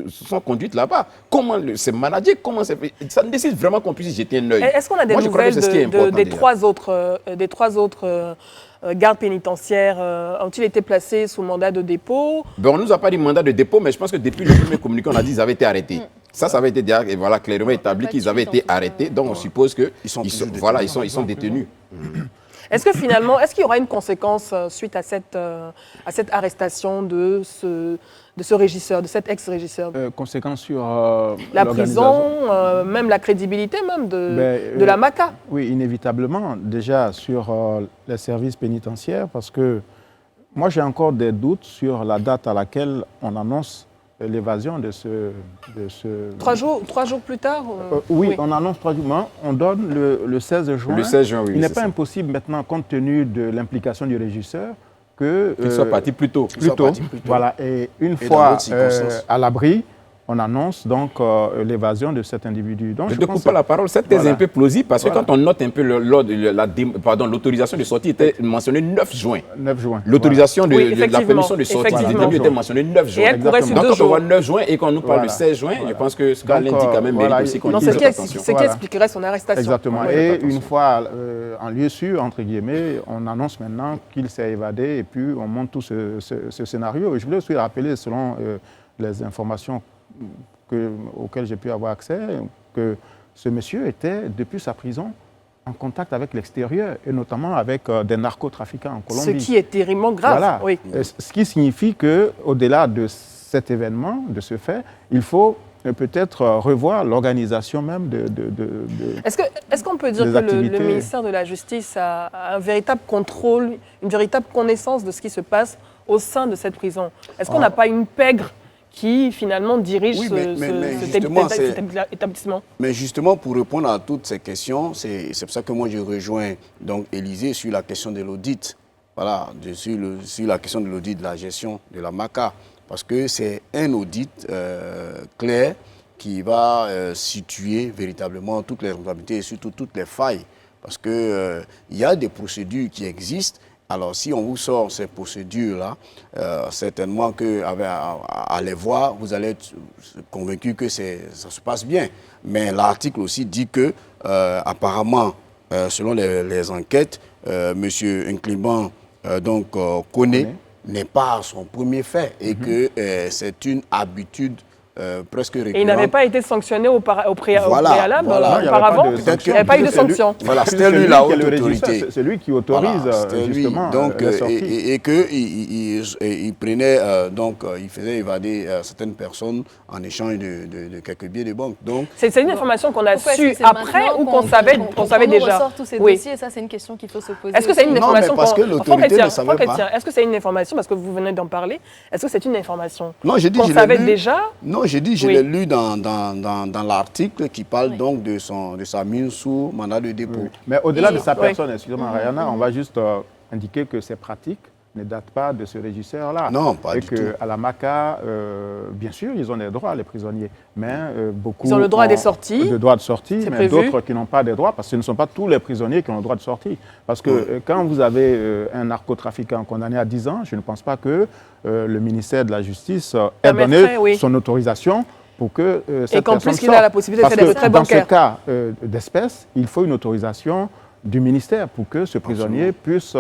S3: sont conduites là-bas. Comment c'est managé, comment c'est fait. Ça nécessite vraiment qu'on puisse y jeter un œil.
S1: Est-ce qu'on a des nouvelles des 3 autres gardes pénitentiaires? Ont-ils été placés sous mandat de dépôt?
S3: On ne nous a pas dit mandat de dépôt, mais je pense que depuis le premier communiqué, on a dit qu'ils avaient été arrêtés. Ça avait été clairement établi qu'ils avaient été arrêtés. Donc on suppose qu'ils sont détenus.
S1: Est-ce que finalement, est-ce qu'il y aura une conséquence suite à cette arrestation de ce régisseur, de cet ex-régisseur?
S5: Conséquence sur
S1: la prison, même la crédibilité même de la MACA?
S5: Oui, inévitablement. Déjà sur les services pénitentiaires, parce que moi j'ai encore des doutes sur la date à laquelle on annonce l'évasion de ce...
S1: 3 jours plus tard
S5: oui, on annonce 3 jours. On donne le 16 juin.
S3: Le 16 juin, oui.
S5: Il n'est pas impossible maintenant, compte tenu de l'implication du régisseur, qu'il
S3: soit parti plus tôt.
S5: Voilà. Et une fois à l'abri, on annonce donc l'évasion de cet individu. Donc,
S3: je ne te coupe pas la parole, cette thèse est un peu plausible parce que quand on note un peu l'autorisation de sortie était mentionnée 9 juin.
S5: 9 juin.
S3: L'autorisation de la permission de sortie du détenu était mentionnée 9 juin.
S1: Et elle courait sur
S3: donc
S1: 2
S3: quand
S1: jours.
S3: on voit 9 juin et qu'on nous parle de 16 juin, je pense que ce cas l'indique quand même mérite aussi qu'on dise attention.
S1: C'est ce qui expliquerait son arrestation.
S5: Exactement. Et une fois en lieu sûr, entre guillemets, on annonce maintenant qu'il s'est évadé et puis on monte tout ce scénario. Et je voulais aussi rappeler, selon les informations auxquelles j'ai pu avoir accès, que ce monsieur était, depuis sa prison, en contact avec l'extérieur, et notamment avec des narcotrafiquants en Colombie.
S1: Ce qui est terriblement grave.
S5: Voilà.
S1: Oui.
S5: Ce qui signifie qu'au-delà de cet événement, de ce fait, il faut peut-être revoir l'organisation même de
S1: Est-ce qu'on peut dire que le ministère de la Justice a un véritable contrôle, une véritable connaissance de ce qui se passe au sein de cette prison? Est-ce qu'on n'a pas une pègre qui finalement dirige cet établissement?
S4: Mais justement, pour répondre à toutes ces questions, c'est pour ça que moi je rejoins donc Élisée sur la question de l'audit. Voilà, sur la question de l'audit de la gestion de la MACA. Parce que c'est un audit clair qui va situer véritablement toutes les responsabilités et surtout toutes les failles. Parce qu'il y a des procédures qui existent. Alors, si on vous sort ces procédures-là, certainement qu'à les voir, vous allez être convaincu que ça se passe bien. Mais l'article aussi dit que, apparemment, selon les enquêtes, M. Incliban connaît n'est pas son premier fait et que c'est une habitude presque récurrente.
S1: Et il n'avait pas été sanctionné au préalable,
S5: voilà.
S1: auparavant. Il n'y avait pas eu de sanction.
S4: Voilà, c'était lui la haute autorité.
S5: C'est lui qui autorise justement la sortie.
S4: Et qu'il prenait, il faisait évader certaines personnes en échange de quelques billets de banque.
S1: C'est une information qu'on a su après ou qu'on savait déjà?
S2: On ressort tous ces dossiers et ça, c'est une question qu'il faut se poser.
S1: Est-ce que c'est une information
S4: parce que l'autorité ne savait pas.
S1: Est-ce que c'est une information, parce que vous venez d'en parler, est-ce que c'est une information
S4: qu'on
S1: savait déjà?
S4: Non, j'ai dit, je l'ai lu dans l'article qui parle donc de sa mise sous mandat de dépôt.
S5: Oui. Mais au-delà de sa personne, excusez-moi Rayana, on va juste indiquer que ces pratiques ne datent pas de ce régisseur-là.
S4: Non, pas du tout.
S5: Et qu'à la MACA, bien sûr, ils ont des droits, les prisonniers, mais beaucoup
S1: ils ont le droit des sorties.
S5: Le droit de sortie, mais d'autres qui n'ont pas des droits, parce que ce ne sont pas tous les prisonniers qui ont le droit de sortie. Parce que quand vous avez un narcotrafiquant condamné à 10 ans, je ne pense pas que le ministère de la Justice ait donné son autorisation pour que cette personne sorte.
S1: Et qu'en plus, il a la possibilité de faire des retraits bancaires.
S5: Dans ce cas d'espèce, il faut une autorisation du ministère pour que ce prisonnier puisse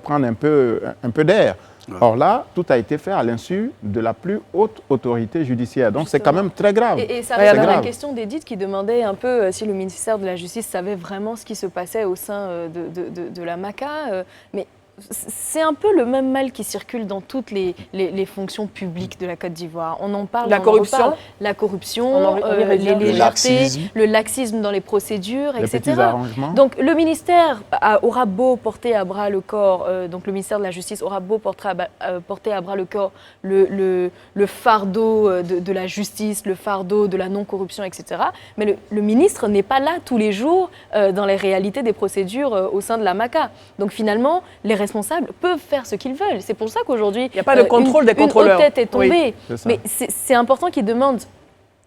S5: prendre un peu d'air. Or là, tout a été fait à l'insu de la plus haute autorité judiciaire. Donc c'est quand même très grave.
S2: Et ça revient à la question d'Edith qui demandait un peu si le ministère de la Justice savait vraiment ce qui se passait au sein de la MACA. Mais c'est un peu le même mal qui circule dans toutes les fonctions publiques de la Côte d'Ivoire. On en parle.
S1: La corruption.
S2: La corruption, les légèretés, le laxisme dans les procédures,
S5: les
S2: etc.
S5: petits arrangements.
S2: Donc le ministère aura beau porter à bras le corps, donc le ministère de la Justice aura beau porter à bras le corps le fardeau de la justice, le fardeau de la non-corruption, etc. Mais le ministre n'est pas là tous les jours dans les réalités des procédures au sein de la MACA. Donc finalement, les responsables peuvent faire ce qu'ils veulent. C'est pour ça qu'aujourd'hui,
S1: il n'y a pas de contrôle des contrôleurs.
S2: Une haute tête est tombée.
S5: Oui, c'est
S2: mais c'est important qu'ils demandent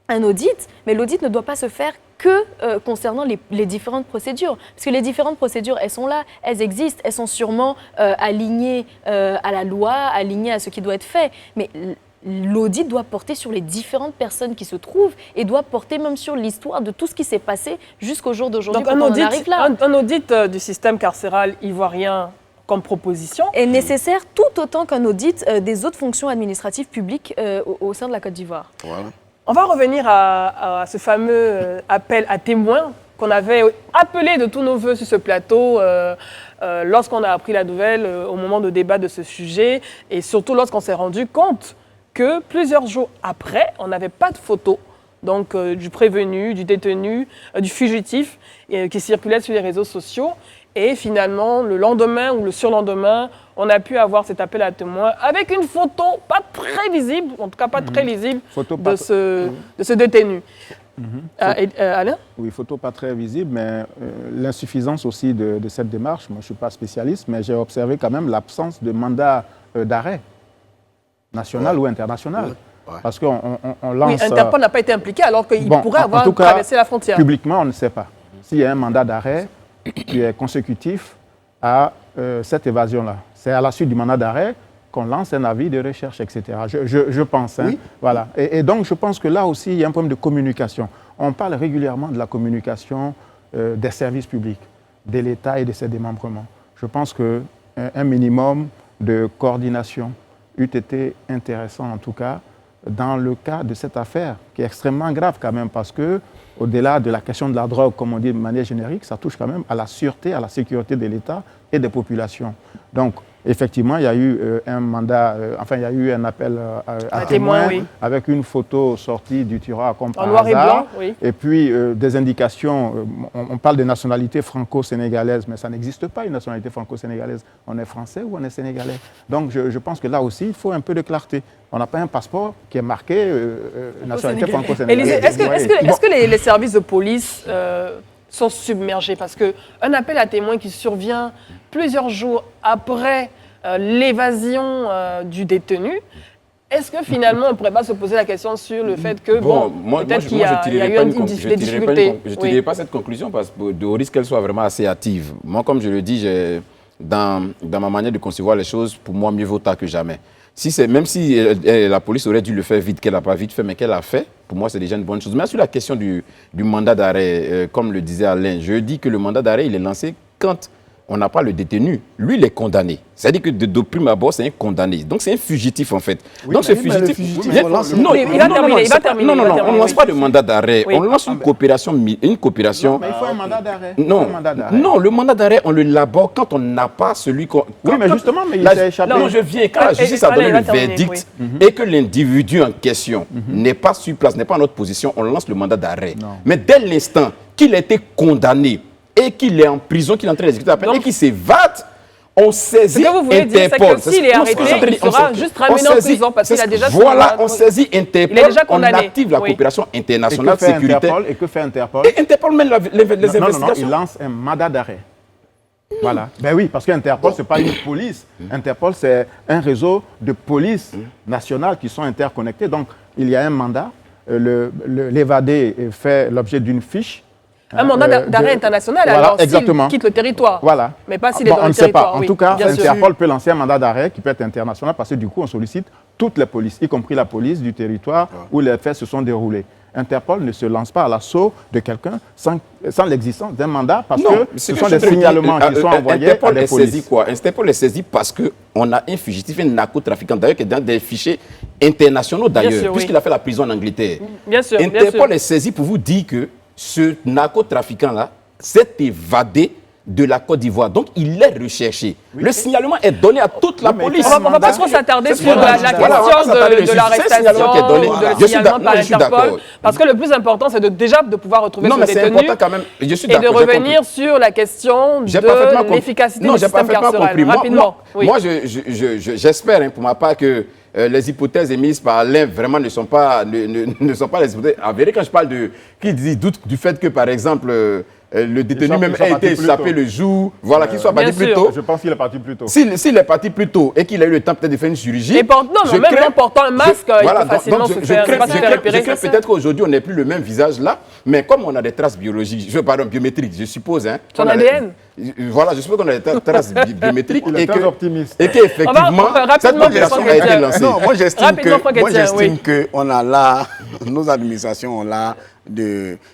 S2: un audit, mais l'audit ne doit pas se faire que concernant les différentes procédures. Parce que les différentes procédures, elles sont là, elles existent, elles sont sûrement alignées à la loi, alignées à ce qui doit être fait. Mais l'audit doit porter sur les différentes personnes qui se trouvent et doit porter même sur l'histoire de tout ce qui s'est passé jusqu'au jour d'aujourd'hui.
S1: Donc un audit du système carcéral ivoirien comme proposition
S2: est nécessaire tout autant qu'un audit des autres fonctions administratives publiques au sein de la Côte d'Ivoire.
S4: Voilà.
S1: On va revenir à ce fameux appel à témoins qu'on avait appelé de tous nos voeux sur ce plateau lorsqu'on a appris la nouvelle au moment de débat de ce sujet et surtout lorsqu'on s'est rendu compte que plusieurs jours après, on n'avait pas de photos donc, du prévenu, du détenu, du fugitif qui circulait sur les réseaux sociaux. Et finalement, le lendemain ou le surlendemain, on a pu avoir cet appel à témoins avec une photo pas très visible, en tout cas pas très lisible, de ce détenu. Alain ?
S5: Oui, photo pas très visible, mais l'insuffisance aussi de cette démarche. Moi, je ne suis pas spécialiste, mais j'ai observé quand même l'absence de mandat d'arrêt, national ou international. Parce qu'on lance...
S1: Oui, Interpol n'a pas été impliqué alors qu'il pourrait avoir traversé la frontière.
S5: Publiquement, on ne sait pas. S'il y a un mandat d'arrêt qui est consécutif à cette évasion-là, c'est à la suite du mandat d'arrêt qu'on lance un avis de recherche, etc. Je pense. Hein, voilà. Et donc, je pense que là aussi, il y a un problème de communication. On parle régulièrement de la communication des services publics, de l'État et de ses démembrements. Je pense qu'un minimum de coordination eût été intéressant, en tout cas, dans le cas de cette affaire, qui est extrêmement grave quand même, parce que, au-delà de la question de la drogue, comme on dit de manière générique, ça touche quand même à la sûreté, à la sécurité de l'État et des populations. Donc, effectivement, il y a eu un mandat, il y a eu un appel à témoins avec une photo sortie du tiroir comme par
S1: noir
S5: hasard.
S1: Et blanc, oui.
S5: Et puis des indications, on parle de nationalité franco-sénégalaise, mais ça n'existe pas une nationalité franco-sénégalaise. On est français ou on est sénégalais. Donc je pense que là aussi, il faut un peu de clarté. On n'a pas un passeport qui est marqué nationalité franco-sénégalaise.
S1: Est-ce que les services de police sont submergés? Parce qu'un appel à témoins qui survient plusieurs jours après l'évasion du détenu, est-ce que finalement on ne pourrait pas se poser la question sur le fait que, peut-être qu'il y a eu des difficultés?
S3: Je ne tirerai pas cette conclusion parce que au risque qu'elle soit vraiment assez hâtive. Moi, comme je le dis, dans ma manière de concevoir les choses, pour moi, mieux vaut tard que jamais. Même si la police aurait dû le faire vite, qu'elle n'a pas vite fait, mais qu'elle a fait, pour moi, c'est déjà une bonne chose. Mais sur la question du mandat d'arrêt, comme le disait Alain, je dis que le mandat d'arrêt, il est lancé quand on n'a pas le détenu. Lui, il est condamné. C'est-à-dire que de prime abord, c'est un condamné. Donc, c'est un fugitif, en fait.
S4: Oui,
S3: donc, ce fugitif...
S1: Non, il va terminer.
S3: Non, on ne lance pas de mandat d'arrêt. Oui. On lance une coopération.
S5: Non, mais il faut un mandat d'arrêt.
S3: Non, le mandat d'arrêt, on le élabore quand on n'a pas celui qu'on...
S5: Oui, mais justement, il s'est échappé.
S3: Non, je viens quand la justice a donné le verdict et que l'individu en question n'est pas sur place, n'est pas en notre position, on lance le mandat d'arrêt. Mais dès l'instant qu'il a été condamné et qu'il est en prison, qu'il est en train d'exécuter la peine et qu'il s'évade, on saisit Interpol. Ce que vous voulez dire, c'est que
S1: s'il est arrêté, il sera juste ramené en prison parce qu'il a déjà...
S3: Voilà, on saisit Interpol, on active la coopération internationale sécuritaire.
S5: Et que fait Interpol?
S3: Et Interpol mène les investigations.
S5: Non, il lance un mandat d'arrêt. Voilà. Ben oui, parce qu'Interpol, ce n'est pas une police. Interpol, c'est un réseau de polices nationales qui sont interconnectées. Donc, il y a un mandat. L'évadé fait l'objet d'une fiche.
S1: Un mandat d'arrêt international,
S5: voilà,
S1: alors s'il quitte le territoire.
S5: Voilà.
S1: Mais pas s'il est dans le territoire.
S5: On ne sait pas. En tout cas, Interpol peut lancer un mandat d'arrêt qui peut être international parce que du coup, on sollicite toutes les polices, y compris la police du territoire où les faits se sont déroulés. Interpol ne se lance pas à l'assaut de quelqu'un sans l'existence d'un mandat parce que ce sont des signalements qui sont envoyés à des polices.
S3: Interpol est saisi parce qu'on a un fugitif, un narcotrafiquant d'ailleurs qui est dans des fichiers internationaux d'ailleurs, puisqu'il a fait la prison en Angleterre.
S1: Bien sûr.
S3: Interpol est saisi pour vous dire que ce narcotrafiquant-là s'est évadé de la Côte d'Ivoire. Donc, il est recherché. Oui. Le signalement est donné à toute la police.
S1: On ne va pas trop s'attarder sur la question de l'arrestation ou de le signalement par Interpol. Parce que le plus important, c'est déjà de pouvoir retrouver ce détenu et de revenir sur la question de l'efficacité du système carcéral. Rapidement.
S3: Moi, j'espère, pour ma part, que les hypothèses émises par Alain vraiment ne sont pas les hypothèses avérées. Quand je parle qui doute du fait que, par exemple, le détenu même a été échappé le jour, voilà, qu'il soit parti plus tôt.
S5: Je pense qu'il est parti plus tôt.
S3: S'il est parti plus tôt et qu'il a eu le temps peut-être de faire une chirurgie.
S1: Même en portant un masque, il peut facilement se faire repérer.
S3: Je crains peut-être qu'aujourd'hui, on n'ait plus le même visage là, mais comme on a des traces biologiques, biométriques, je suppose.
S1: Son ADN.
S3: Voilà, je suppose qu'on a des traces biométriques
S5: et
S3: qu'effectivement, cette opération a été lancée.
S4: Non, moi j'estime qu'on a là, nos administrations ont là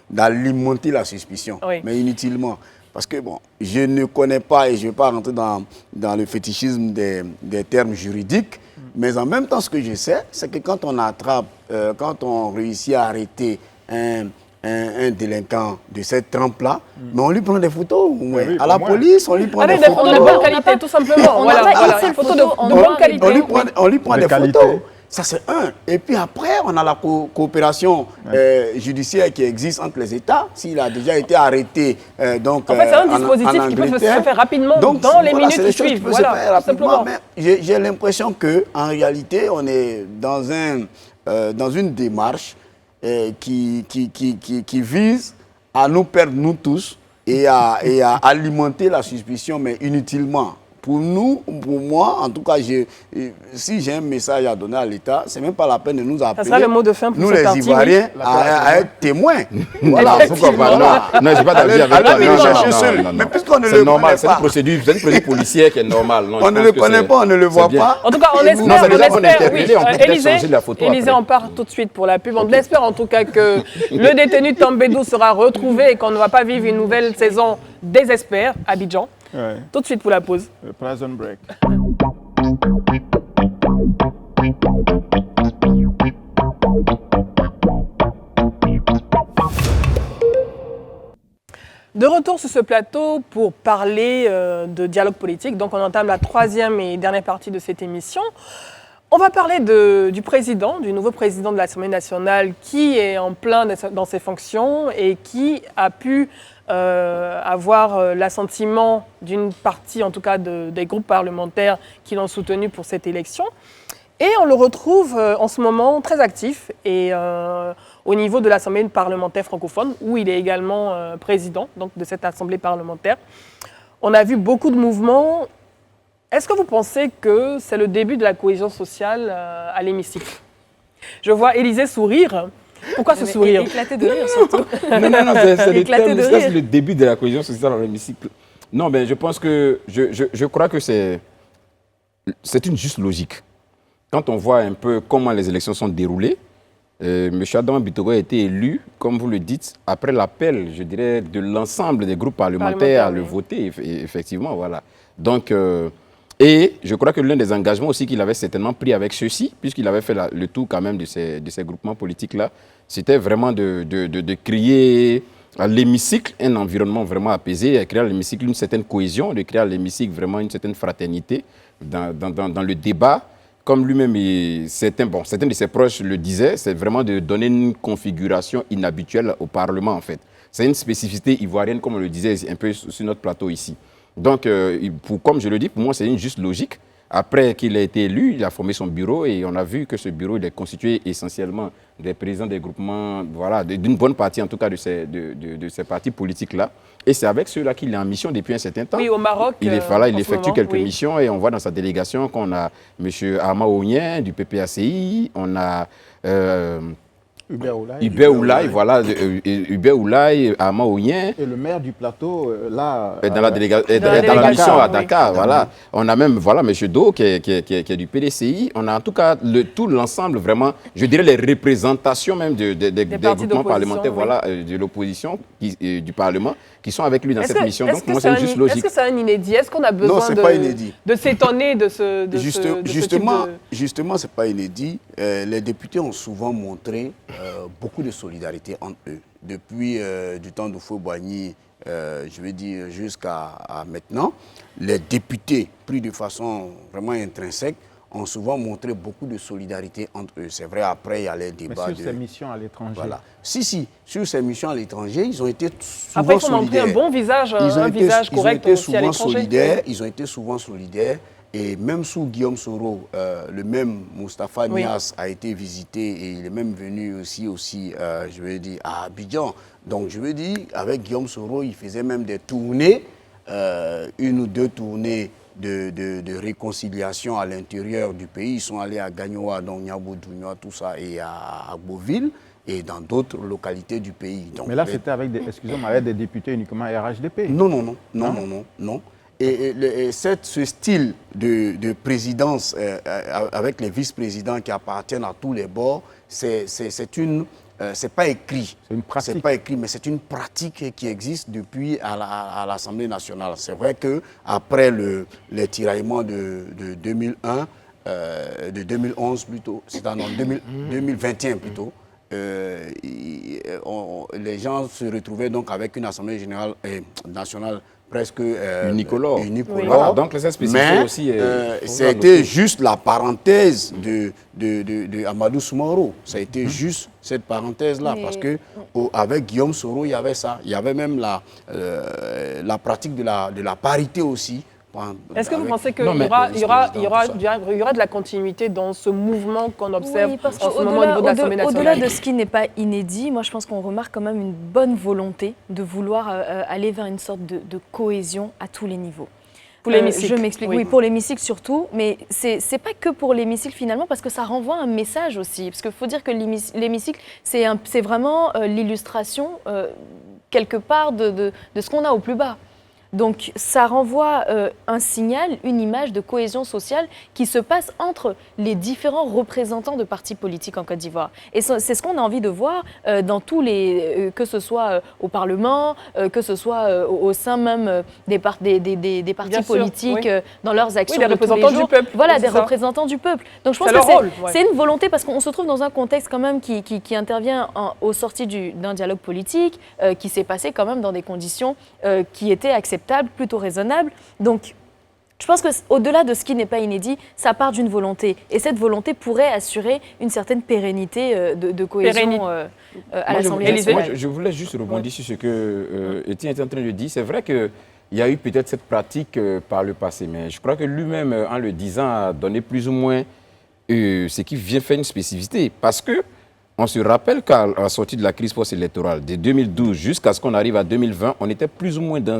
S4: d'alimenter la suspicion, mais inutilement. Parce que bon, je ne connais pas et je ne vais pas rentrer dans le fétichisme des termes juridiques, mais en même temps, ce que je sais, c'est que quand on attrape, quand on réussit à arrêter un délinquant de cette trempe-là, mais on lui prend des photos. À la police, on lui prend des photos.
S1: Avec des photos de bonne qualité, tout simplement. Voilà, des photos de bonne qualité.
S4: On lui prend des photos. Ça, c'est un. Et puis après, on a la coopération judiciaire qui existe entre les États. S'il a déjà été arrêté, donc,
S1: en fait, c'est un dispositif qui peut se faire rapidement dans les minutes qui suivent. Voilà,
S4: rapidement. Mais j'ai l'impression qu'en réalité, on est dans une démarche qui vise à nous perdre, nous tous, et à alimenter la suspicion, mais inutilement. pour nous, pour moi, en tout cas, si j'ai un message à donner à l'État, c'est même pas la peine de nous appeler.
S1: Ça sera le mot de fin pour
S4: nous,
S1: cette
S4: les
S1: partie,
S4: Ivoiriens,
S1: oui.
S4: à être témoins. Voilà,
S3: Pourquoi pas? Non, je n'ai pas d'avis avec
S4: allez
S3: toi.
S4: le chercher seul. Mais puisqu'on ne le connaît
S3: c'est une
S4: pas.
S3: procédure policière qui est normale. Non,
S4: on ne le connaît pas, on ne le voit pas.
S1: En tout cas, on
S3: Non, ça
S1: espère,
S3: veut dire qu'on est interpellé,
S1: oui.
S3: on peut peut-être changer la photo
S1: Élisée,
S3: après.
S1: on part tout de suite pour la pub. On espère en tout cas que le détenu Tambédou sera retrouvé et qu'on ne va pas vivre une nouvelle saison désespère à Abidjan.
S5: Ouais.
S1: Tout de suite pour la pause.
S5: Prison break.
S1: De retour sur ce plateau pour parler de dialogue politique. Donc on entame la troisième et dernière partie de cette émission. On va parler du président, du nouveau président de l'Assemblée nationale qui est en plein dans ses fonctions et qui a pu avoir l'assentiment d'une partie, en tout cas des groupes parlementaires qui l'ont soutenu pour cette élection. Et on le retrouve en ce moment très actif et au niveau de l'Assemblée parlementaire francophone, où il est également président donc, de cette Assemblée parlementaire. On a vu beaucoup de mouvements. Est-ce que vous pensez que c'est le début de la cohésion sociale à l'hémicycle? Je vois Élisée sourire. Pourquoi ce sourire?
S2: Éclater de rire surtout.
S3: Non, c'est
S2: Éclater de
S3: c'est
S2: rire.
S3: le début de la cohésion sociale dans l'hémicycle. Non, mais je pense que, je crois que c'est une juste logique. Quand on voit un peu comment les élections sont déroulées, M. Adama Bittogo a été élu, comme vous le dites, après l'appel, je dirais, de l'ensemble des groupes parlementaires à le voter, effectivement, voilà. Donc, et je crois que l'un des engagements aussi qu'il avait certainement pris avec ceux-ci, puisqu'il avait fait le tour quand même de ces groupements politiques-là, c'était vraiment de créer à l'hémicycle un environnement vraiment apaisé, de créer à l'hémicycle une certaine cohésion, de créer à l'hémicycle vraiment une certaine fraternité dans le débat. Comme lui-même, certains de ses proches le disaient, c'est vraiment de donner une configuration inhabituelle au Parlement, en fait. C'est une spécificité ivoirienne, comme on le disait un peu sur notre plateau ici. Donc, comme je le dis, pour moi, c'est une juste logique. Après qu'il ait été élu, il a formé son bureau et on a vu que ce bureau il est constitué essentiellement des présidents des groupements, voilà, d'une bonne partie en tout cas de ces partis politiques-là. Et c'est avec ceux-là qu'il est en mission depuis un certain temps.
S1: Oui, au Maroc.
S3: Il effectue quelques missions et on voit dans sa délégation qu'on a M. Ahma Ounien du PPACI, on a Hubert Oulaye, voilà, Hubert Oulaye, Ahma Ounien.
S5: Et le maire du plateau, là...
S3: Dans la mission à Dakar, voilà. On a même, voilà, M. Do, qui est du PDCI. On a en tout cas tout l'ensemble, vraiment, je dirais les représentations même des groupements parlementaires, voilà, de l'opposition, du Parlement, qui sont avec lui dans cette mission. Donc, moi, c'est juste logique.
S1: Est-ce que c'est un inédit? Est-ce qu'on a besoin de s'étonner de ce
S4: Justement, ce n'est pas inédit. Les députés ont souvent montré beaucoup de solidarité entre eux. Depuis du temps d'Oufo-Boigny, je veux dire jusqu'à maintenant, les députés, pris de façon vraiment intrinsèque, ont souvent montré beaucoup de solidarité entre eux. C'est vrai, après, il y a les débats.
S5: Mais sur ces missions à l'étranger.
S4: Voilà. Si, sur ces missions à l'étranger, ils ont été souvent
S1: après, il faut
S4: solidaires.
S1: montrer un bon visage, un visage correct aussi à l'étranger.
S4: Ils ont été souvent solidaires. Et même sous Guillaume Soro, le même Moustapha Niasse a été visité et il est même venu aussi je veux dire, à Abidjan. Donc, je veux dire, avec Guillaume Soro, il faisait même des tournées, une ou deux tournées de réconciliation à l'intérieur du pays. Ils sont allés à Gagnoa, donc Niaboudounia, tout ça, et à Beauville et dans d'autres localités du pays. Donc,
S5: mais là, c'était avec des députés uniquement RHDP.
S4: Non. Et ce style de présidence avec les vice-présidents qui appartiennent à tous les bords, c'est pas écrit.
S5: C'est une pratique.
S4: C'est pas écrit, mais c'est une pratique qui existe depuis à l'Assemblée nationale. C'est vrai qu'après les tiraillements de 2001, de 2011 plutôt, c'est en 2021 plutôt, les gens se retrouvaient donc avec une Assemblée générale nationale presque
S3: unicolore.
S4: Voilà,
S3: donc les spécificités aussi.
S4: C'était juste la parenthèse de Amadou Soumaoro. Ça a été juste cette parenthèse-là, parce que avec Guillaume Soro, il y avait ça. Il y avait même la pratique de la parité aussi.
S1: Est-ce que vous pensez qu'il y aura de la continuité dans ce mouvement qu'on observe en ce moment au niveau de l'Assemblée nationale?
S2: Au-delà de ce qui n'est pas inédit, moi je pense qu'on remarque quand même une bonne volonté de vouloir aller vers une sorte de cohésion à tous les niveaux.
S1: Pour l'hémicycle.
S2: Je m'explique, oui, pour l'hémicycle surtout, mais c'est pas que pour l'hémicycle finalement, parce que ça renvoie un message aussi. Parce qu'il faut dire que l'hémicycle, c'est vraiment l'illustration, quelque part, de ce qu'on a au plus bas. Donc ça renvoie un signal, une image de cohésion sociale qui se passe entre les différents représentants de partis politiques en Côte d'Ivoire. Et c'est ce qu'on a envie de voir dans tous les, que ce soit au Parlement, que ce soit au sein même des partis
S1: Bien
S2: politiques,
S1: sûr, oui.
S2: Dans leurs actions
S1: des
S2: de tous les
S1: représentants
S2: jours.
S1: du peuple.
S2: Voilà,
S1: Oui,
S2: des
S1: c'est ça.
S2: représentants du peuple. Donc je pense
S1: C'est
S2: que
S1: leur rôle, ouais.
S2: c'est une volonté, parce qu'on se trouve dans un contexte quand même qui intervient au sorti d'un dialogue politique, qui s'est passé quand même dans des conditions qui étaient acceptables, plutôt raisonnable. Donc, je pense qu'au-delà de ce qui n'est pas inédit, ça part d'une volonté. Et cette volonté pourrait assurer une certaine pérennité de cohésion à l'Assemblée nationale.
S3: Moi, je voulais juste rebondir sur ce que Étienne était en train de dire. C'est vrai qu'il y a eu peut-être cette pratique par le passé, mais je crois que lui-même, en le disant, a donné plus ou moins ce qui vient faire une spécificité. Parce que on se rappelle qu'à la sortie de la crise post-électorale de 2012 jusqu'à ce qu'on arrive à 2020, on était plus ou moins dans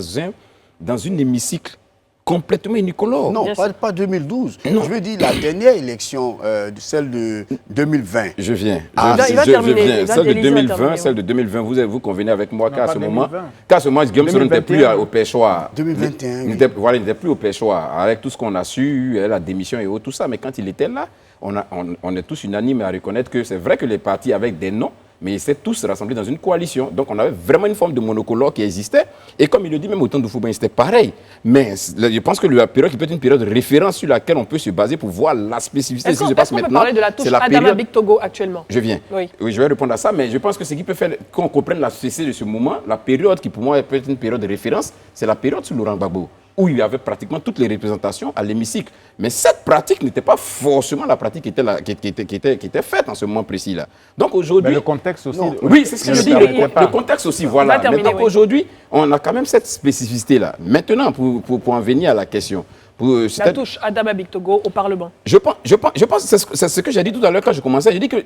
S3: une hémicycle complètement unicolore.
S4: Non, pas 2012. Non. Je veux dire la dernière élection, celle de 2020.
S3: Je viens.
S1: Il va terminer.
S3: Celle de 2020, celle de 2020, vous convenez avec moi qu'à ce moment, Guillaume Soro n'était plus au pêchoir.
S4: 2021.
S3: Il n'était plus au pêchoir. Avec tout ce qu'on a su, la démission et tout ça, mais quand il était là, on est tous unanimes à reconnaître que c'est vrai que les partis avec des noms, mais ils s'étaient tous rassemblés dans une coalition. Donc on avait vraiment une forme de monocolore qui existait. Et comme il le dit, même au temps de Fouben, c'était pareil. Mais je pense que la période qui peut être une période de référence sur laquelle on peut se baser pour voir la spécificité de ce qui se passe maintenant.
S1: Est-ce qu'on peut parler de la touche Adama Big Togo actuellement?
S3: Je viens.
S1: Oui,
S3: je vais répondre à ça, mais je pense que ce qui peut faire qu'on comprenne la société de ce moment, la période qui pour moi peut être une période de référence, c'est la période sous Laurent Gbagbo, où il y avait pratiquement toutes les représentations à l'hémicycle. Mais cette pratique n'était pas forcément la pratique qui était faite en ce moment précis-là. Donc aujourd'hui...
S5: Mais le contexte aussi...
S3: Oui, c'est ce que je dis, le contexte aussi, voilà. Maintenant qu'aujourd'hui, on a quand même cette spécificité-là. Maintenant, pour en venir à la question...
S1: la touche Adama Big Togo au Parlement.
S3: Je pense c'est ce que j'ai dit tout à l'heure quand je commençais. J'ai dit que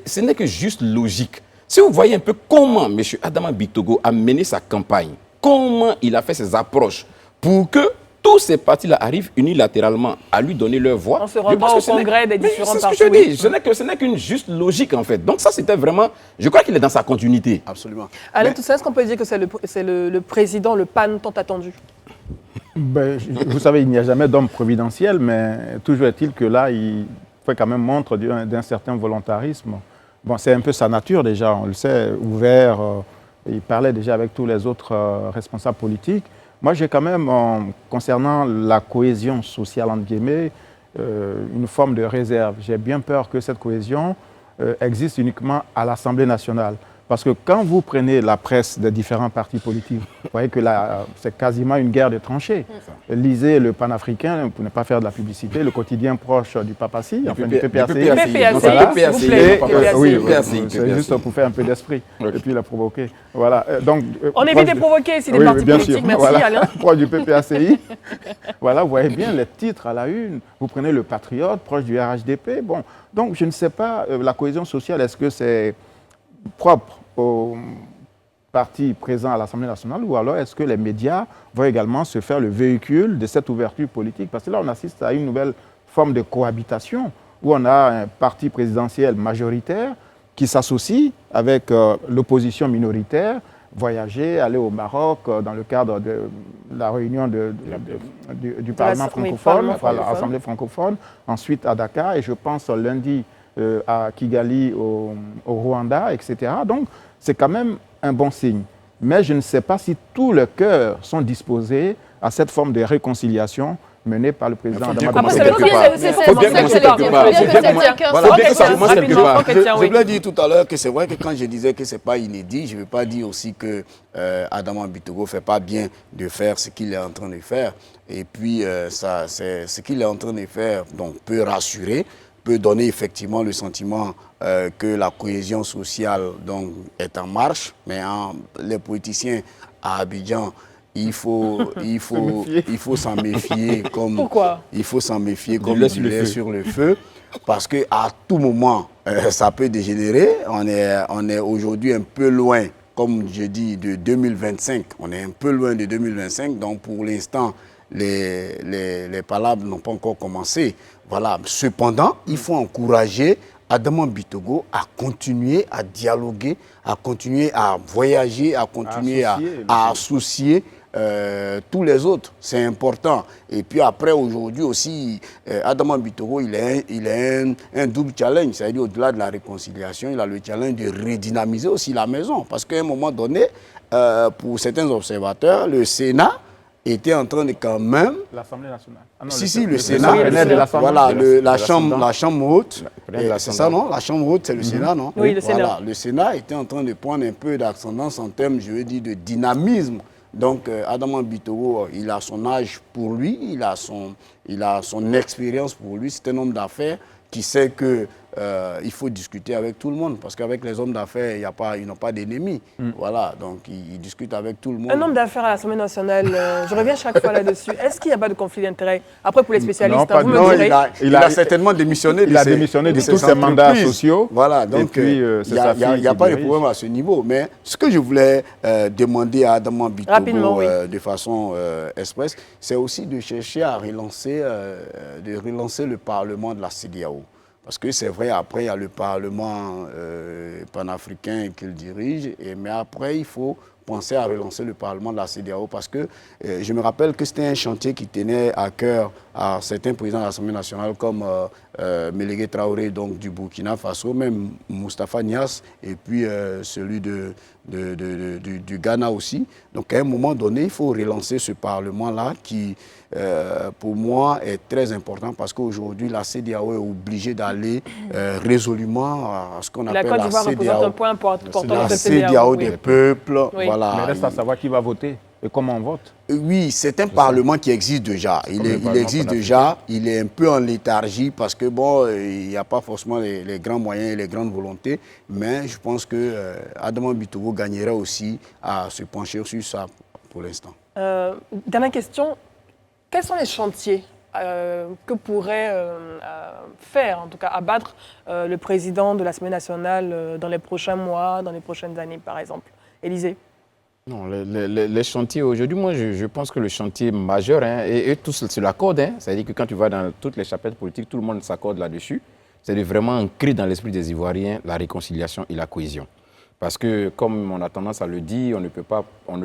S3: ce n'est que juste logique. Si vous voyez un peu comment M. Adama Big Togo a mené sa campagne, comment il a fait ses approches, pour que tous ces partis-là arrivent unilatéralement à lui donner leur voix.
S1: En se rendant au congrès des différents partis.
S3: C'est ce que je dis. Ce n'est qu'une juste logique, en fait. Donc ça, c'était vraiment... Je crois qu'il est dans sa continuité.
S4: Absolument.
S1: Alain Toussaint, est-ce qu'on peut dire que c'est le président, le PAN tant attendu?
S5: Vous savez, il n'y a jamais d'homme providentiel, mais toujours est-il que là, il fait quand même montre d'un certain volontarisme. Bon, c'est un peu sa nature déjà, on le sait, ouvert. Il parlait déjà avec tous les autres responsables politiques. Moi, j'ai quand même, concernant la cohésion sociale, entre guillemets, une forme de réserve. J'ai bien peur que cette cohésion existe uniquement à l'Assemblée nationale. Parce que quand vous prenez la presse des différents partis politiques, vous voyez que là, c'est quasiment une guerre de tranchées. Lisez le Panafricain, pour ne pas faire de la publicité, le quotidien proche du PAPACI, enfin du PPACI. Oui, c'est juste pour faire un peu d'esprit et puis la provoquer. Voilà. Donc,
S1: on évite de provoquer ici des partis politiques. Merci Alain.
S5: Proche du PPACI. Voilà, vous voyez bien les titres à la une. Vous prenez le Patriote, proche du RHDP. Bon, donc je ne sais pas, la cohésion sociale, est-ce que c'est propre aux partis présents à l'Assemblée nationale, ou alors est-ce que les médias vont également se faire le véhicule de cette ouverture politique? Parce que là, on assiste à une nouvelle forme de cohabitation, où on a un parti présidentiel majoritaire qui s'associe avec l'opposition minoritaire, voyager, aller au Maroc dans le cadre de la réunion du Parlement francophone, l'Assemblée francophone, ensuite à Dakar, et je pense lundi à Kigali, au Rwanda, etc. Donc, c'est quand même un bon signe. Mais je ne sais pas si tous les cœurs sont disposés à cette forme de réconciliation menée par le président Adama Barrow.
S3: Il faut bien commencer quelque part.
S4: Voilà,
S3: que ça commence quelque part.
S4: Je voulais dire tout à l'heure que c'est vrai que quand je disais que ce n'est pas inédit, je ne veux pas dire aussi que Adama Big Togo ne fait pas bien de faire ce qu'il est en train de faire. Et puis, ce qu'il est en train de faire donc, peut rassurer, peut donner effectivement le sentiment que la cohésion sociale donc, est en marche, mais les politiciens à Abidjan, il faut s'en méfier comme
S1: Pourquoi?
S4: Il faut s'en méfier comme du lait sur le feu, parce que à tout moment ça peut dégénérer. On est aujourd'hui un peu loin, comme je dis, de 2025. On est un peu loin de 2025, donc pour l'instant les palabres n'ont pas encore commencé. Voilà. Cependant, il faut encourager Adama Bitogo à continuer à dialoguer, à continuer à voyager, à continuer à associer tous les autres. C'est important. Et puis après, aujourd'hui aussi, Adama Bitogo, il a un double challenge. C'est-à-dire, au-delà de la réconciliation, il a le challenge de redynamiser aussi la maison. Parce qu'à un moment donné, pour certains observateurs, le Sénat était en train de quand même...
S5: L'Assemblée nationale. Ah non,
S4: si, le Sénat, voilà, la chambre haute, c'est ça, non? La chambre haute, c'est le Sénat, non?
S1: Oui, le Sénat.
S4: Voilà, le Sénat était en train de prendre un peu d'ascendance en termes, je veux dire, de dynamisme. Donc, Adama Bitogo, il a son âge pour lui, il a son expérience pour lui. C'est un homme d'affaires qui sait que il faut discuter avec tout le monde, parce qu'avec les hommes d'affaires, ils n'ont pas d'ennemis. Voilà, donc ils discutent avec tout le monde.
S1: Un homme d'affaires à l'Assemblée nationale, je reviens chaque fois là-dessus. Est-ce qu'il n'y a pas de conflit d'intérêt? Après, pour les spécialistes,
S5: non,
S1: vous me direz.
S4: Il a certainement démissionné
S5: de tous ses mandats sociaux.
S4: Voilà, donc il n'y a pas de problème à ce niveau. Mais ce que je voulais demander à Adama Bitogo de façon express, c'est aussi de chercher à relancer le Parlement de la CEDEAO. Parce que c'est vrai, après, il y a le Parlement panafricain qu'il dirige, mais après, il faut penser à relancer le Parlement de la CEDEAO parce que je me rappelle que c'était un chantier qui tenait à cœur à certains présidents de l'Assemblée nationale comme Mélégué Traoré donc, du Burkina Faso, même Moustapha Niasse et puis celui du Ghana aussi. Donc à un moment donné, il faut relancer ce Parlement-là qui, pour moi, est très important parce qu'aujourd'hui, la CEDEAO est obligée d'aller résolument à ce qu'on appelle la CEDEAO.
S1: La Côte d'Ivoire représente un point important de
S4: la
S1: cette
S4: CEDEAO des peuples.
S1: Oui.
S4: Voilà.
S5: Mais reste à savoir qui va voter et comment on vote.
S4: Oui, c'est un parlement qui existe déjà. Il existe déjà. Il est un peu en léthargie parce que bon, il n'y a pas forcément les grands moyens et les grandes volontés. Mais je pense que Adama Bitogo gagnerait aussi à se pencher sur ça pour l'instant.
S1: Dernière question. Quels sont les chantiers que pourrait faire, en tout cas abattre, le président de l'Assemblée nationale dans les prochains mois, dans les prochaines années, par exemple? Élysée?
S3: Non, les chantiers aujourd'hui, moi je pense que le chantier majeur, et tous se l'accordent, c'est-à-dire que quand tu vas dans toutes les chapelles politiques, tout le monde s'accorde là-dessus, c'est de vraiment ancrer dans l'esprit des Ivoiriens la réconciliation et la cohésion. Parce que, comme on a tendance à le dire, on ne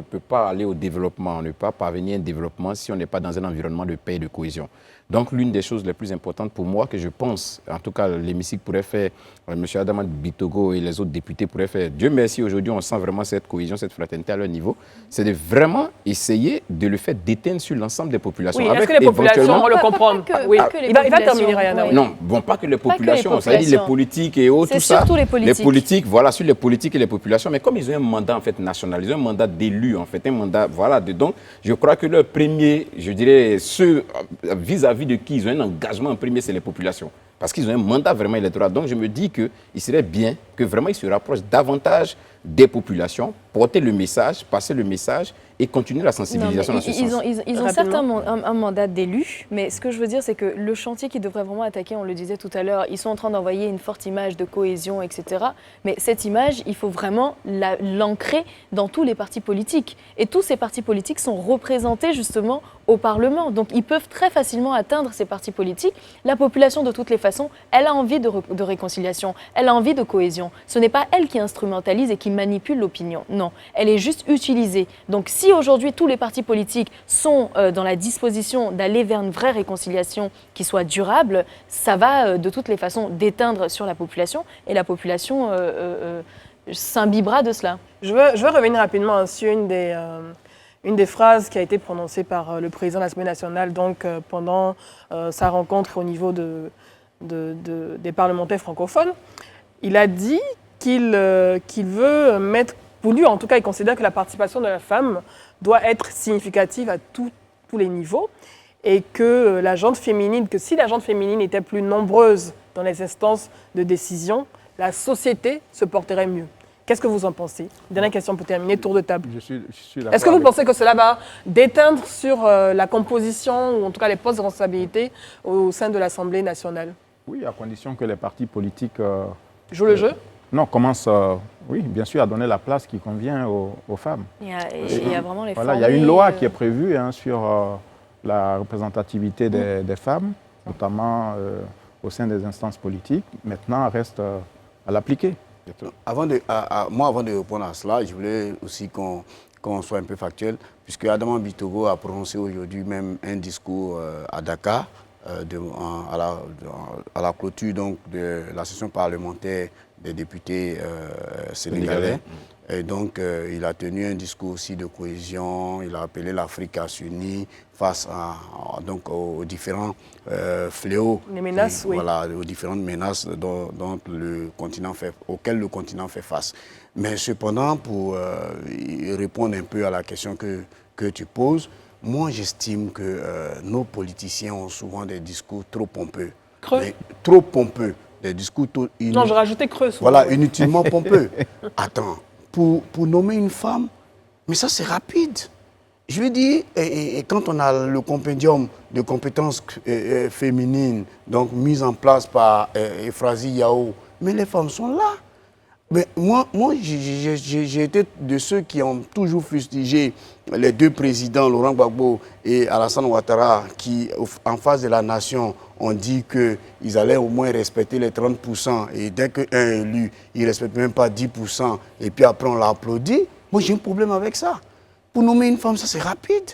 S3: peut pas aller au développement, on ne peut pas parvenir à un développement si on n'est pas dans un environnement de paix et de cohésion. Donc, l'une des choses les plus importantes pour moi, que je pense, en tout cas, l'hémicycle pourrait faire, M. Adama Bitogo et les autres députés pourraient faire, Dieu merci, aujourd'hui, on sent vraiment cette cohésion, cette fraternité à leur niveau, c'est de vraiment essayer de le faire d'éteindre sur l'ensemble des populations.
S1: Oui, est-ce que les populations vont le comprendre? Oui, il va terminer, Rayana.
S3: Oui. Non, bon, pas que les populations, c'est-à-dire les politiques et autres, tout ça.
S2: C'est surtout les politiques.
S3: Les politiques, voilà, sur les politiques et les populations, mais comme ils ont un mandat, en fait, national, ils ont un mandat d'élu, en fait, un mandat, voilà, donc, je crois que leur premier, je dirais, ceux vis-à-vis de qui ils ont un engagement en premier, c'est les populations. Parce qu'ils ont un mandat vraiment électoral. Donc je me dis qu'il serait bien que vraiment ils se rapprochent davantage des populations, porter le message, passer le message et continuer la sensibilisation dans ce sens.
S2: Ils ont certes un mandat d'élu, mais ce que je veux dire, c'est que le chantier qui devrait vraiment attaquer, on le disait tout à l'heure, ils sont en train d'envoyer une forte image de cohésion, etc. Mais cette image, il faut vraiment l'ancrer dans tous les partis politiques. Et tous ces partis politiques sont représentés justement au Parlement. Donc ils peuvent très facilement atteindre ces partis politiques. La population, de toutes les façons, elle a envie de réconciliation, elle a envie de cohésion. Ce n'est pas elle qui instrumentalise et qui manipule l'opinion. Non, elle est juste utilisée. Donc si aujourd'hui tous les partis politiques sont dans la disposition d'aller vers une vraie réconciliation qui soit durable, ça va de toutes les façons déteindre sur la population et la population s'imbibera de cela.
S1: Je veux revenir rapidement sur une des phrases qui a été prononcée par le président de l'Assemblée nationale donc, pendant sa rencontre au niveau des parlementaires francophones. Il a dit qu'il veut mettre, pour lui en tout cas, il considère que la participation de la femme doit être significative à tous les niveaux et que si la gente féminine était plus nombreuse dans les instances de décision, la société se porterait mieux. Qu'est-ce que vous en pensez? Dernière question pour terminer, tour de table.
S5: Je suis
S1: Est-ce que vous pensez que cela va déteindre sur la composition, ou en tout cas les postes de responsabilité au sein de l'Assemblée nationale?
S5: Oui, à condition que les partis politiques...
S1: jouent le jeu?
S5: Non, commencent, oui, bien sûr, à donner la place qui convient aux femmes.
S2: Il y a vraiment les
S5: voilà, il y a une loi qui est prévue sur la représentativité des femmes, notamment au sein des instances politiques. Maintenant, reste à l'appliquer.
S4: Avant de répondre à cela, je voulais aussi qu'on soit un peu factuel, puisque Adama Bitogo a prononcé aujourd'hui même un discours à Dakar, à la clôture donc, de la session parlementaire des députés sénégalais. Et donc, il a tenu un discours aussi de cohésion, il a appelé l'Afrique à s'unir face aux différents fléaux.
S1: Les menaces, oui.
S4: Voilà, aux différentes menaces auxquelles le continent fait face. Mais cependant, pour répondre un peu à la question que tu poses, moi j'estime que nos politiciens ont souvent des discours trop pompeux.
S1: Creux.
S4: Trop pompeux. Des discours
S1: non, je rajoutais creux. Souvent,
S4: voilà, inutilement pompeux. Attends, pour nommer une femme, mais ça c'est rapide. Je veux dire, et quand on a le compendium de compétences féminines, donc mis en place par Efrazi Yao, mais les femmes sont là. Mais moi j'ai été de ceux qui ont toujours fustigé les deux présidents, Laurent Gbagbo et Alassane Ouattara, qui, en face de la nation, ont dit qu'ils allaient au moins respecter les 30%. Et dès qu'un est élu, il ne respecte même pas 10%. Et puis après, on l'applaudit. Moi, j'ai un problème avec ça. Pour nommer une femme, ça c'est rapide.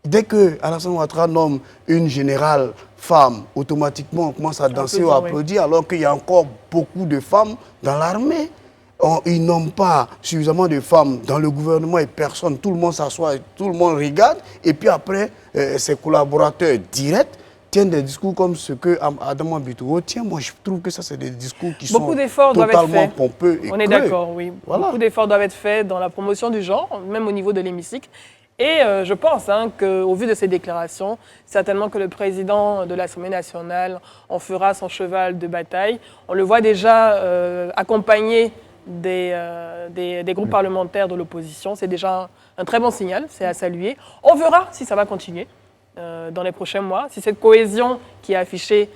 S4: Dès que Alassane Ouattara nomme une générale femme, automatiquement, on commence à danser ou à applaudir, alors qu'il y a encore beaucoup de femmes dans l'armée. Ils n'ont pas suffisamment de femmes dans le gouvernement et personne, tout le monde s'assoit, tout le monde regarde. Et puis après, ses collaborateurs directs tiennent des discours comme ce que Adama Bitogo tient. Moi, je trouve que ça, c'est des discours qui sont totalement pompeux et
S1: on est d'accord, oui. Voilà. Beaucoup d'efforts doivent être faits dans la promotion du genre, même au niveau de l'hémicycle. Et je pense qu'au vu de ces déclarations, certainement que le président de l'Assemblée nationale en fera son cheval de bataille. On le voit déjà accompagné des groupes parlementaires de l'opposition. C'est déjà un très bon signal, c'est à saluer. On verra si ça va continuer dans les prochains mois, si cette cohésion qui est affichée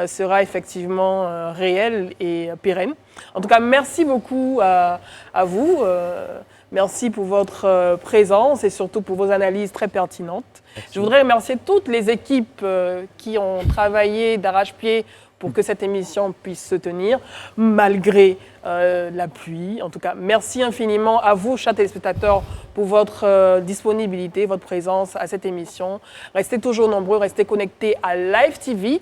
S1: sera effectivement réelle et pérenne. En tout cas, merci beaucoup à vous. Merci pour votre présence et surtout pour vos analyses très pertinentes. Merci. Je voudrais remercier toutes les équipes qui ont travaillé d'arrache-pied pour que cette émission puisse se tenir, malgré la pluie. En tout cas, merci infiniment à vous, chers téléspectateurs, pour votre disponibilité, votre présence à cette émission. Restez toujours nombreux, restez connectés à Live TV.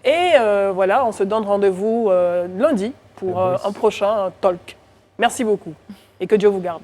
S1: Et voilà, on se donne rendez-vous lundi pour un prochain talk. Merci beaucoup et que Dieu vous garde.